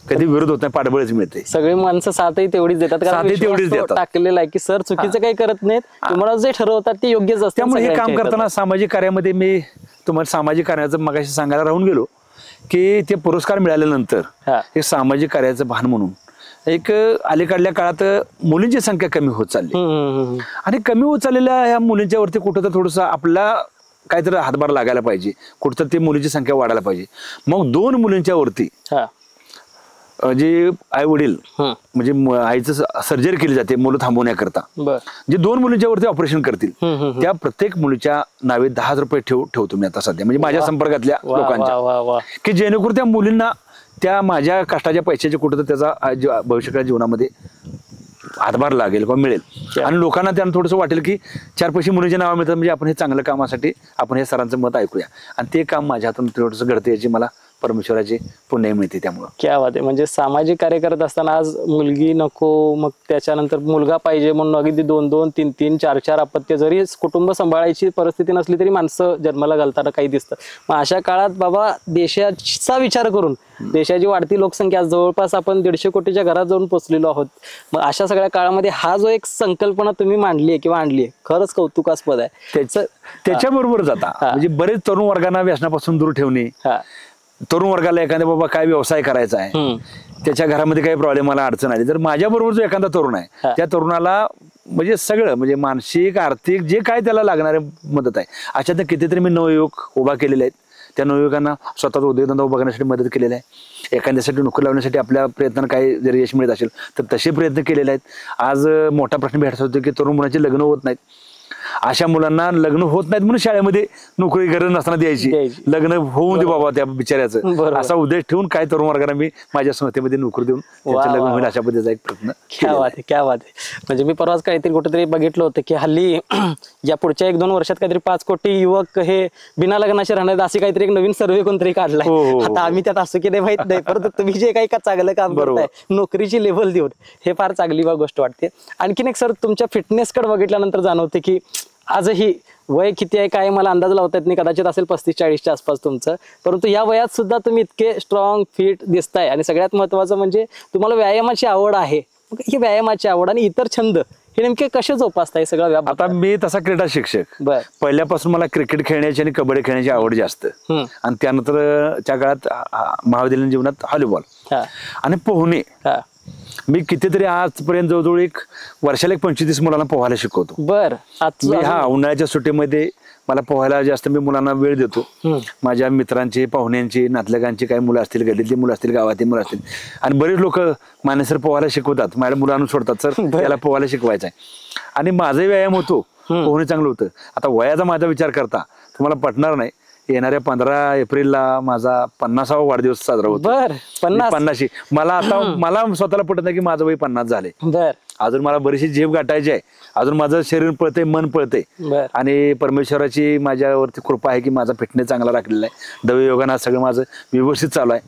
कधी विरोध होत नाही, पाठबळच मिळते. सगळी माणसं साथही तेवढीच देतात, तेवढीच देतात. टाकलेलं आहे की सर चुकीचं काही करत नाहीत, तुम्हाला जे ठरवतात ते योग्यच असतं. त्यामुळे हे काम करताना सामाजिक कार्यामध्ये मी तुम्हाला सामाजिक कार्याचं मगाशी सांगायला राहून गेलो की ते पुरस्कार मिळाल्यानंतर हे सामाजिक कार्याचं भान म्हणून एक अलीकडल्या काळात मुलींची संख्या कमी होत चालली आणि कमी होत चाललेल्या ह्या मुलींच्या वरती कुठं तर थोडंसं आपला काहीतरी हातभार लागायला पाहिजे, कुठं ते मुलींची संख्या वाढायला पाहिजे. मग 2 मुलींच्या वरती जे आई वडील म्हणजे आईचं सर्जरी केली जाते मुलं थांबवण्याकरता, जे 2 मुलींच्या वरती ऑपरेशन करतील त्या प्रत्येक मुलीच्या नावे 10,000 रुपये ठेवतो मी आता सध्या, म्हणजे माझ्या संपर्कातल्या लोकांच्या, की जेणेकरून त्या मुलींना त्या माझ्या कष्टाच्या पैशाचे कुठं तर त्याचा भविष्यकाळच्या जीवनामध्ये हातभार लागेल किंवा मिळेल आणि लोकांना त्यांना थोडंसं वाटेल की 4 पैसे मुलींच्या नावा मिळतात, म्हणजे आपण हे चांगलं कामासाठी आपण हे सरांचं मत ऐकूया आणि ते काम माझ्या हातून थोडंसं घडते याची मला परमेश्वराची पुण्य मिळते. त्यामुळं क्या बात आहे. म्हणजे सामाजिक कार्य करत असताना आज मुलगी नको, मग त्याच्यानंतर मुलगा पाहिजे म्हणून अगदी 2-2, 3-3, 4-4 अपत्य, जरी कुटुंब सांभाळायची परिस्थिती नसली तरी माणसं जन्माला घालताना काही दिसतं. मग अशा काळात बाबा देशाचा विचार करून, देशाची वाढती लोकसंख्या, जवळपास आपण 150 कोटीच्या घरात जाऊन पोहोचलेलो आहोत, मग अशा सगळ्या काळामध्ये हा जो एक संकल्पना तुम्ही मांडली आहे किंवा आणली आहे, खरंच कौतुकास्पद आहे. त्याच्याबरोबरच आता म्हणजे बरेच तरुण वर्गांना व्यसनापासून दूर ठेवणे, तरुण वर्गाला एखाद्या बाबा काय व्यवसाय करायचा आहे, त्याच्या घरामध्ये काही प्रॉब्लेम मला अडचण आली तर माझ्या बरोबर जो एखादा तरुण आहे त्या तरुणाला म्हणजे सगळं म्हणजे मानसिक आर्थिक जे काय त्याला लागणारे मदत आहे, अशातनं कितीतरी मी नवयुवक उभा केलेले आहेत. त्या नवयुवकांना स्वतःचा उद्योगधंदा उभा करण्यासाठी मदत केलेली आहे, एखाद्यासाठी नोकरी लावण्यासाठी आपल्या प्रयत्नांना काही जर यश मिळत असेल तर तसे प्रयत्न केलेले आहेत. आज मोठा प्रश्न भेटत होतो की तरुण मुलांचे लग्न होत नाहीत, अशा मुलांना लग्न होत नाहीत म्हणून शाळेमध्ये नोकरी गरज नसताना द्यायची, लग्न होऊन दे बाबा त्या बिचाऱ्याचं, असा उद्देश ठेवून काय तरुण वर्गाला मी माझ्या संस्थेमध्ये नोकरी देऊन त्याचं लग्न होईल अशा पद्धतीचा एक प्रयत्न. क्या बात आहे, क्या बात आहे. म्हणजे मी परवाच काहीतरी कुठेतरी बघितलं होतं की हल्ली या पुढच्या 1-2 वर्षात काहीतरी 5 कोटी युवक हे बिना लग्नाचे राहणार, असे काहीतरी एक नवीन सर्वे कोणतरी काढलाय. आता आम्ही त्यात असं की नाही माहित नाही, परंतु तुम्ही जे काही चांगलं काम करताय नोकरीची लेवल देऊन, हे फार चांगली गोष्ट वाटते. आणखीन एक सर, तुमच्या फिटनेसकडे बघितल्यानंतर जाणवते की आजही वय किती आहे काय मला अंदाज लावता येत नाही, कदाचित असेल 35-40च्या आसपास तुमचं, परंतु या वयात सुद्धा तुम्ही इतके स्ट्रॉंग फिट दिसताय. आणि सगळ्यात महत्वाचं म्हणजे तुम्हाला व्यायामाची आवड आहे. ही व्यायामाची आवड आणि इतर छंद हे नेमके कसे जोपासताय सगळं व्याप? आता मी तसा क्रीडा शिक्षक, पहिल्यापासून मला क्रिकेट खेळण्याची आणि कबड्डी खेळण्याची आवड जास्त, आणि त्यानंतर त्या काळात महाविद्यालयीन जीवनात व्हॉलीबॉल आणि पोहणे. मी कितीतरी आजपर्यंत जवळजवळ वर्षाला 25-30 मुलांना पोहायला शिकवतो. बर. उन्हाळ्याच्या सुट्टीमध्ये मला पोहायला जास्त मी मुलांना वेळ देतो. माझ्या मित्रांची, पाहुण्यांची, नातलगांची काही मुलं असतील, गल्लीतली मुलं असतील, गावातील मुलं असतील, आणि बरेच लोक मानेसर पोहायला शिकवतात. माझ्या मुलांना सोडतात, सर त्याला पोहायला शिकवायचं आहे. आणि माझाही व्यायाम होतो, पोहणे चांगलं होतं. आता वयाचा माझा विचार करता तुम्हाला पटणार नाही, येणाऱ्या 15 एप्रिलला माझा 50वा वाढदिवस साजरा होतो. बर 50. मला आता मला स्वतःला पटत नाही की माझं वय 50 झाले. बर अजून मला बरीचशी झेप गाठायची आहे. अजून माझं शरीर पळतंय, मन पळतंय. बर आणि परमेश्वराची माझ्यावरती कृपा आहे की माझा फिटनेस चांगला राखलेला आहे. दैवयोगानं सगळं माझं व्यवस्थित चालू आहे.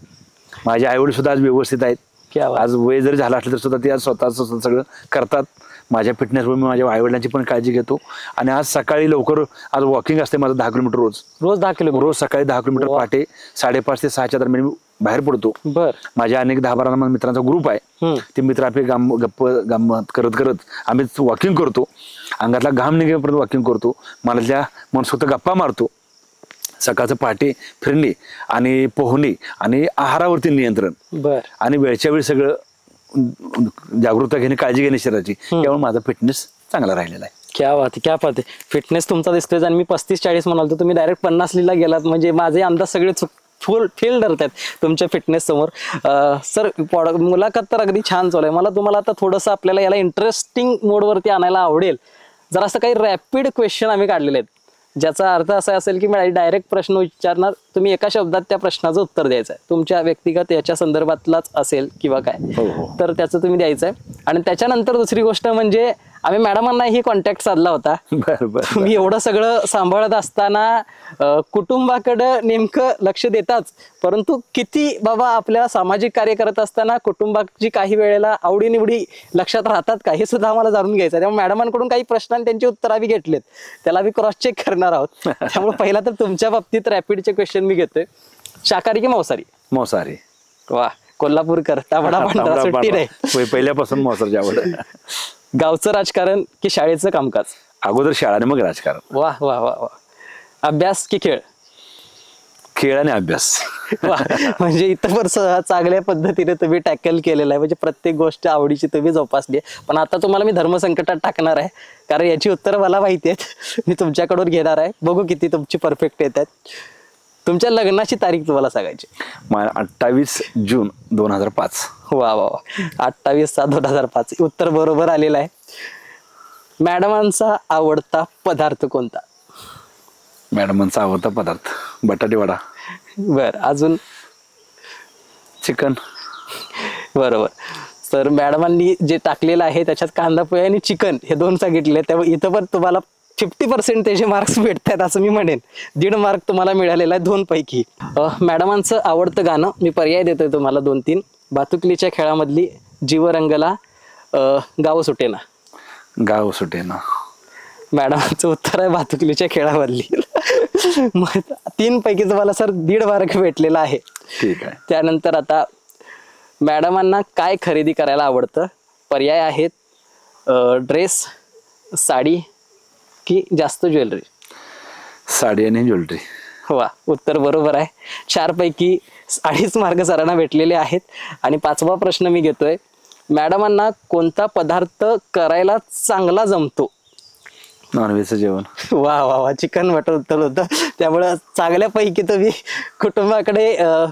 माझे आईवडील सुद्धा आज व्यवस्थित आहेत. क्या बात. आज वय जरी झालं असलं तर सुद्धा ते आज स्वतःच सगळं करतात. माझ्या फिटनेसवर मी माझ्या आईवडिलांची पण काळजी घेतो. आणि आज सकाळी लवकर आज वॉकिंग असते माझं 10 किलोमीटर रोज 10 किलोमीटर रोज सकाळी 10 किलोमीटर पहाटे 5:30 ते 6च्या दरम्यान मी बाहेर पडतो. बर माझ्या अनेक 10-12 मित्रांचा ग्रुप आहे. ते मित्र आपले गप्प करत करत आम्ही वॉकिंग करतो. अंगातला घाम निघेपर्यंत वॉकिंग करतो. मला त्या मनसोक्त गप्पा मारतो. सकाळचं पहाटे फिरणे आणि पोहणे आणि आहारावरती नियंत्रण बर आणि वेळच्या वेळी सगळं जागरूकता घेणे, काळजी घेणे शरीराची, त्यामुळे माझा फिटनेस चांगला राहिलेला आहे. क्या बात आहे, क्या बात आहे. फिटनेस तुमचा दिसतोय. आणि मी 35-40 म्हणाल तर तुम्ही डायरेक्ट 50 गेलात, म्हणजे माझे अंदाज सगळे फुल फेल ठरतात तुमच्या फिटनेस समोर. सर मुलाखत तर अगदी छान चालू आहे. मला तुम्हाला आता थोडंसं आपल्याला याला इंटरेस्टिंग मोडवरती आणायला आवडेल. जरा असं काही रॅपिड क्वेश्चन आम्ही काढलेले आहेत, ज्याचा अर्थ असा असेल की मी डायरेक्ट प्रश्न विचारणार, तुम्ही एका शब्दात त्या प्रश्नाचं उत्तर द्यायचं आहे. तुमच्या व्यक्तिगत याच्या संदर्भातलाच असेल किंवा काय, तर त्याचं तुम्ही द्यायचं आहे. आणि त्याच्यानंतर दुसरी गोष्ट म्हणजे आम्ही मॅडमांनाही कॉन्टॅक्ट साधला होता. तुम्ही एवढं सगळं सांभाळत असताना कुटुंबाकडं नेमकं लक्ष देताच, परंतु किती बाबा आपल्या सामाजिक कार्य करत असताना कुटुंबाची काही वेळेला आवडीनिवडी लक्षात राहतात का, हे सुद्धा आम्हाला जाणून घ्यायचं. त्यामुळे मॅडमांकडून काही प्रश्न आणि त्यांची उत्तर आम्ही घेतलेत, त्याला आम्ही क्रॉस चेक करणार आहोत. त्यामुळे पहिला तर तुमच्या बाबतीत रॅपिडचे क्वेश्चन मी घेतोय. शाकाहारी की मांसाहारी? मांसाहारी. वा, कोल्हापूरकर ताबडा पांढरा सुट्टी नाही. पहिल्यापासून मांसाहारी आवड. गावचं राजकारण की शाळेचं कामकाज? अगोदर शाळा आणि मग राजकारण. वा वा वा वा. अभ्यास की खेळ? खेळ आणि अभ्यास. वा, म्हणजे इथं पण चांगल्या पद्धतीने तुम्ही टॅकल केलेला आहे. म्हणजे प्रत्येक गोष्ट आवडीची तुम्ही जोपासली आहे. पण आता तुम्हाला मी धर्मसंकटात टाकणार आहे, कारण याची उत्तरं मला माहिती आहेत. मी तुमच्याकडून घेणार आहे, बघू किती तुमची परफेक्ट येतात. तुमच्या लग्नाची तारीख तुम्हाला सांगायची. 28 जून 2005. वा वा वा. 28/7/2005. उत्तर बरोबर आलेलं आहे. मॅडमांचा आवडता पदार्थ कोणता? मॅडमांचा आवडता पदार्थ बटाटे वडा. बर, अजून? चिकन. बरोबर. तर मॅडमांनी जे टाकलेलं आहे त्याच्यात कांदा पोहे आणि चिकन हे 2 सांगितले. त्यामुळे इथं पण तुम्हाला 50% त्याचे मार्क्स भेटतात असं मी म्हणेन. 1.5 मार्क तुम्हाला मिळालेला आहे 2 पैकी. मॅडमांचं आवडतं गाणं, मी पर्याय देतोय तुम्हाला 2-3. भातुकलीच्या खेळामधली जीव रंगला, गाव सुटेना. गाव सुटेना. मॅडमांचं उत्तर आहे भातुकलीच्या खेळामधली. 3 पैकी तुम्हाला सर 1.5 मार्क भेटलेला आहे. ठीक आहे. त्यानंतर आता मॅडमांना काय खरेदी करायला आवडतं? पर्याय आहेत ड्रेस, साडी की जास्त ज्वेलरी? साडी आणि ज्वेलरी. वा, उत्तर बरोबर आहे. 4 पैकी 2.5 मार्क सरांना भेटलेले आहेत. आणि 5वा प्रश्न मी घेतोय. मॅडमांना कोणता पदार्थ करायला चांगला जमतो? नॉनव्हेजचं जेवण. वा वा वा. चिकन मटन उत्तर होतं. त्यामुळं चांगल्यापैकी तुम्ही कुटुंबाकडे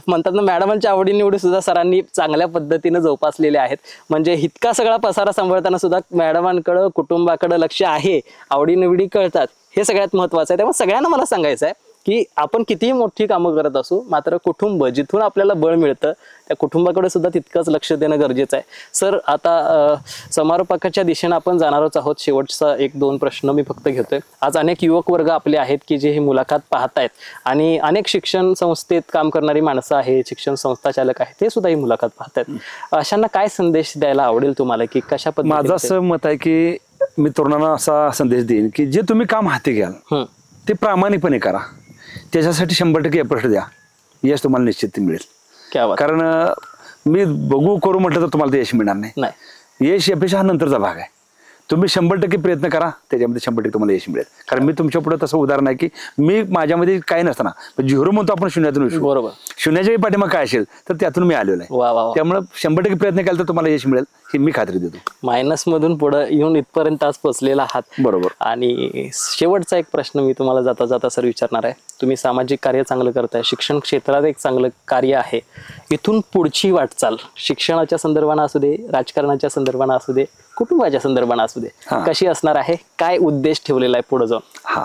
म्हणतात ना, मॅडमांच्या आवडीनिवडी सुद्धा सरांनी चांगल्या पद्धतीने जोपासलेले आहेत. म्हणजे इतका सगळा पसारा सांभाळताना सुद्धा मॅडमांकडं कुटुंबाकडे लक्ष आहे, आवडीनिवडी कळतात, हे सगळ्यात महत्वाचं आहे. त्यामुळे सगळ्यांना मला सांगायचं आहे की आपण कितीही मोठी कामं करत असू, मात्र कुटुंब जिथून आपल्याला बळ मिळतं त्या कुटुंबाकडे सुद्धा तितकंच लक्ष देणं गरजेचं आहे. सर, आता समारोपाच्या दिशेनं आपण जाणारच आहोत. शेवटचा 1-2 प्रश्न मी फक्त घेतोय. आज अनेक युवक वर्ग आपले आहेत की जे ही मुलाखत पाहतायत, आणि अनेक शिक्षण संस्थेत काम करणारी माणसं आहेत, शिक्षण संस्था चालक आहेत, ते सुद्धा ही मुलाखत पाहतायत. अशांना काय संदेश द्यायला आवडेल तुम्हाला, की कशा पद्धतीने? माझं असं मत आहे की मी तरुणांना असा संदेश देईन की जे तुम्ही काम हाती घ्याल ते प्रामाणिकपणे करा. त्याच्यासाठी 100% एफर्ट द्या. यश तुम्हाला निश्चित मिळेल. कारण मी बघू करू म्हटलं तर तुम्हाला ते यश मिळणार नाही. यश अपेक्षा हा नंतरचा भाग आहे. तुम्ही 100% प्रयत्न करा, त्याच्यामध्ये 100% तुम्हाला यश मिळेल. कारण मी तुमच्या पुढे तसं उदाहरण आहे की मी माझ्यामध्ये काही नसताना झिरो म्हणतो आपण शून्यातून विश्व. बरोबर. शून्याच्या पाठीमाग काय असेल तर त्यातून मी आलेलो आहे. वा वा वा. त्यामुळे 100% प्रयत्न केला तर तुम्हाला यश मिळेल ही मी खात्री देतो. मायनस मधून पुढे येऊन इथपर्यंत आज पोहोचलेला आहात. बरोबर. आणि शेवटचा एक प्रश्न मी तुम्हाला जाता जाता सर विचारणार आहे. तुम्ही सामाजिक कार्य चांगलं करताय, शिक्षण क्षेत्रात एक चांगलं कार्य आहे. इथून पुढची वाटचाल शिक्षणाच्या संदर्भानं असू दे, राजकारणाच्या संदर्भानं असू दे, कुटुंबाच्या संदर्भानं असू दे, कशी असणार आहे? काय उद्देश ठेवलेला आहे पुढे जाऊन? हा,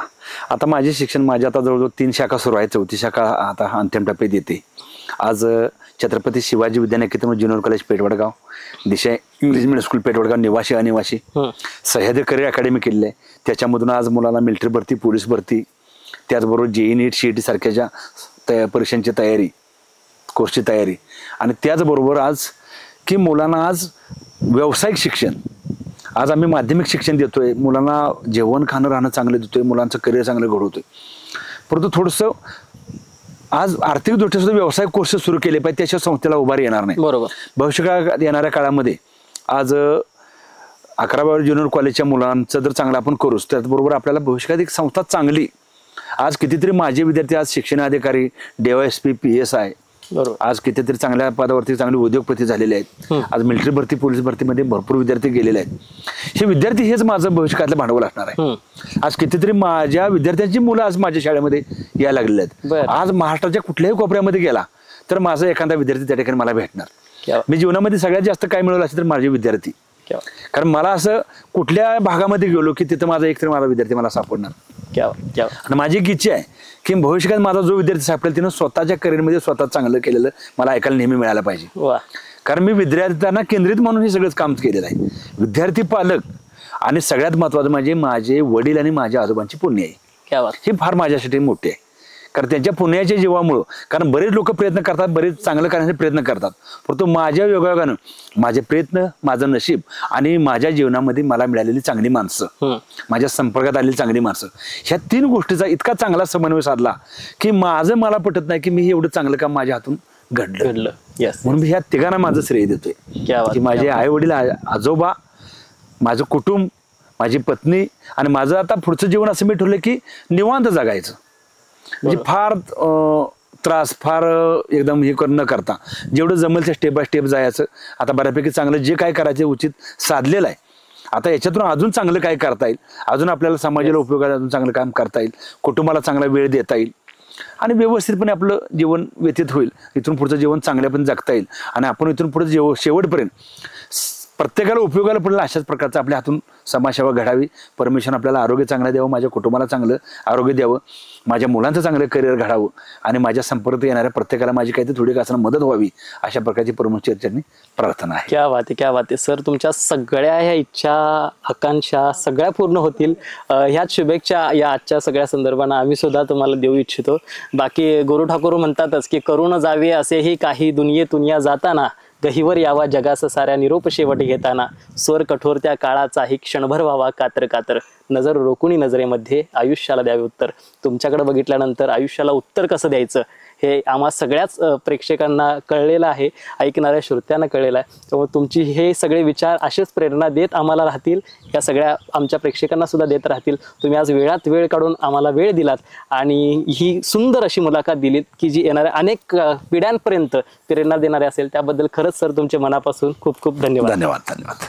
आता माझे शिक्षण माझ्या आता जवळजवळ 3 शाखा सुरू आहे. 4थी शाखा आता अंतिम टप्प्यात येते. आज छत्रपती शिवाजी विद्या निकेतन ज्युनियर कॉलेज पेठवडगाव, दिशा इंग्लिश मिडियम स्कूल पेठवडगाव, निवासी अनिवासी, सह्याद्री करिअर अकॅडमी केलेली आहे. त्याच्यामधून आज मुलाला मिलिटरी भरती, पोलीस भरती, त्याचबरोबर JEE NEET CET सारख्याच्या परीक्षांची तयारी, कोर्सची तयारी, आणि त्याचबरोबर आज की मुलांना आज व्यावसायिक शिक्षण, आज आम्ही माध्यमिक शिक्षण देतोय, मुलांना जेवण खाणं राहणं चांगलं देतोय, मुलांचं करिअर चांगलं घडवतोय. परंतु थोडंसं आज आर्थिक दृष्ट्या सुद्धा व्यवसाय कोर्स सुरू केले पाहिजे, त्याच्या संस्थेला उभारी येणार नाही. बरोबर. भविष्यकाळात येणाऱ्या काळामध्ये आज 11वी ज्युनियर कॉलेजच्या मुलांचं जर चांगलं आपण करूच, त्याचबरोबर आपल्याला भविष्यात एक संस्था चांगली, आज कितीतरी माझे विद्यार्थी आज शिक्षण अधिकारी, DYSP, PSI, बरोबर, आज कितीतरी चांगल्या पदावरती चांगले उद्योगपती झालेले आहेत. आज मिलिटरी भरती, पोलीस भरतीमध्ये भरपूर विद्यार्थी गेलेले आहेत. हे विद्यार्थी हेच माझं भविष्यातलं भांडवल असणार आहे. आज कितीतरी माझ्या विद्यार्थ्यांची मुलं आज माझ्या शाळेमध्ये यायला लागलेले आहेत. आज महाराष्ट्राच्या कुठल्याही कोपऱ्यामध्ये गेला तर माझा एखादा विद्यार्थी त्या ठिकाणी मला भेटणार. मी जीवनामध्ये सगळ्यात जास्त काय मिळवलं असेल तर माझे विद्यार्थी. कारण मला असं कुठल्या भागामध्ये गेलो की तिथं माझा एकतरी माझा विद्यार्थी मला सापडणार. आणि माझी एक इच्छा आहे की भविष्यात माझा जो विद्यार्थी सापडेल तिनं स्वतःच्या करिअरमध्ये स्वतः चांगलं केलेलं मला ऐकायला नेहमी मिळायला पाहिजे. कारण मी विद्यार्थ्यांना केंद्रित म्हणून हे सगळंच काम केलेलं आहे. विद्यार्थी, पालक आणि सगळ्यात महत्वाचं म्हणजे माझे वडील आणि माझ्या आजोबांची पुण्य आहे. हे फार माझ्यासाठी मोठे आहे. कारण त्यांच्या पुण्याच्या जीवामुळं, कारण बरेच लोक प्रयत्न करतात, बरेच चांगलं करण्याचे प्रयत्न करतात, परंतु माझ्या योगायोगानं माझे प्रयत्न, माझं नशीब आणि माझ्या जीवनामध्ये मला मिळालेली चांगली माणसं, माझ्या संपर्कात आलेली चांगली माणसं, ह्या 3 गोष्टीचा इतका चांगला समन्वय साधला की माझं मला पटत नाही की मी एवढं चांगलं काम माझ्या हातून घडलं. म्हणून मी ह्या तिघांना माझं श्रेय देतोय की माझे आई वडील, आजोबा, माझं कुटुंब, माझी पत्नी आणि माझं आता पुढचं जीवन असं मी ठरलं की निवांत जगायचं. म्हणजे फार त्रास, फार एकदम हे न करता जेवढं जमेल ते स्टेप बाय स्टेप जायचं. आता बऱ्यापैकी चांगलं जे काय करायचं उचित साधलेलं आहे. आता याच्यातून अजून चांगलं काय करता येईल, अजून आपल्याला समाजाला उपयोगाला अजून चांगलं काम करता येईल, कुटुंबाला चांगला वेळ देता येईल आणि व्यवस्थितपणे आपलं जीवन व्यतीत होईल. इथून पुढचं जीवन चांगल्यापणे जगता येईल आणि आपण इथून पुढे शेवटपर्यंत प्रत्येकाला उपयोगाला पडेल अशाच प्रकारचं आपल्या हातून समाजसेवा घडावी. परमेश्वर आपल्याला आरोग्य चांगलं द्यावं, माझ्या कुटुंबाला चांगलं आरोग्य द्यावं, माझ्या मुलांचं चांगलं करिअर घडावं आणि माझ्या संपर्क येणाऱ्या प्रत्येकाला माझी काहीतरी थोडी का असणं मदत व्हावी, अशा प्रकारची परमेश्वराची प्रार्थना आहे. क्या बात आहे, क्या बात आहे सर. तुमच्या सगळ्या ह्या इच्छा, आकांक्षा सगळ्या पूर्ण होतील ह्याच शुभेच्छा या आजच्या सगळ्या संदर्भानं आम्ही सुद्धा तुम्हाला देऊ इच्छितो. बाकी गुरु ठाकूर म्हणतातच की करून जावे असेही काही, दुनियेतून या जाताना गहीवर यावा जगास साऱ्या, निरोप शेवट घेताना स्वर कठोर त्या काळाचाही क्षणभर व्हावा कातर कातर, नजर रोकुनी नजरेमध्ये आयुष्याला द्यावे उत्तर. तुमच्याकडे बघितल्यानंतर आयुष्याला उत्तर कसं द्यायचं हे आम्हा सगळ्याच प्रेक्षकांना कळलेलं आहे, ऐकणाऱ्या श्रोत्यांना कळलेलं आहे. त्यामुळे तुमची हे सगळे विचार असेच प्रेरणा देत आम्हाला राहतील, या सगळ्या आमच्या प्रेक्षकांना सुद्धा देत राहतील. तुम्ही आज वेळात वेळ काढून आम्हाला वेळ दिलात आणि ही सुंदर अशी मुलाखत दिलीत की जी येणाऱ्या अनेक पिढ्यांपर्यंत प्रेरणा देणारी असेल. त्याबद्दल खरंच सर तुमचे मनापासून खूप खूप धन्यवाद. धन्यवाद.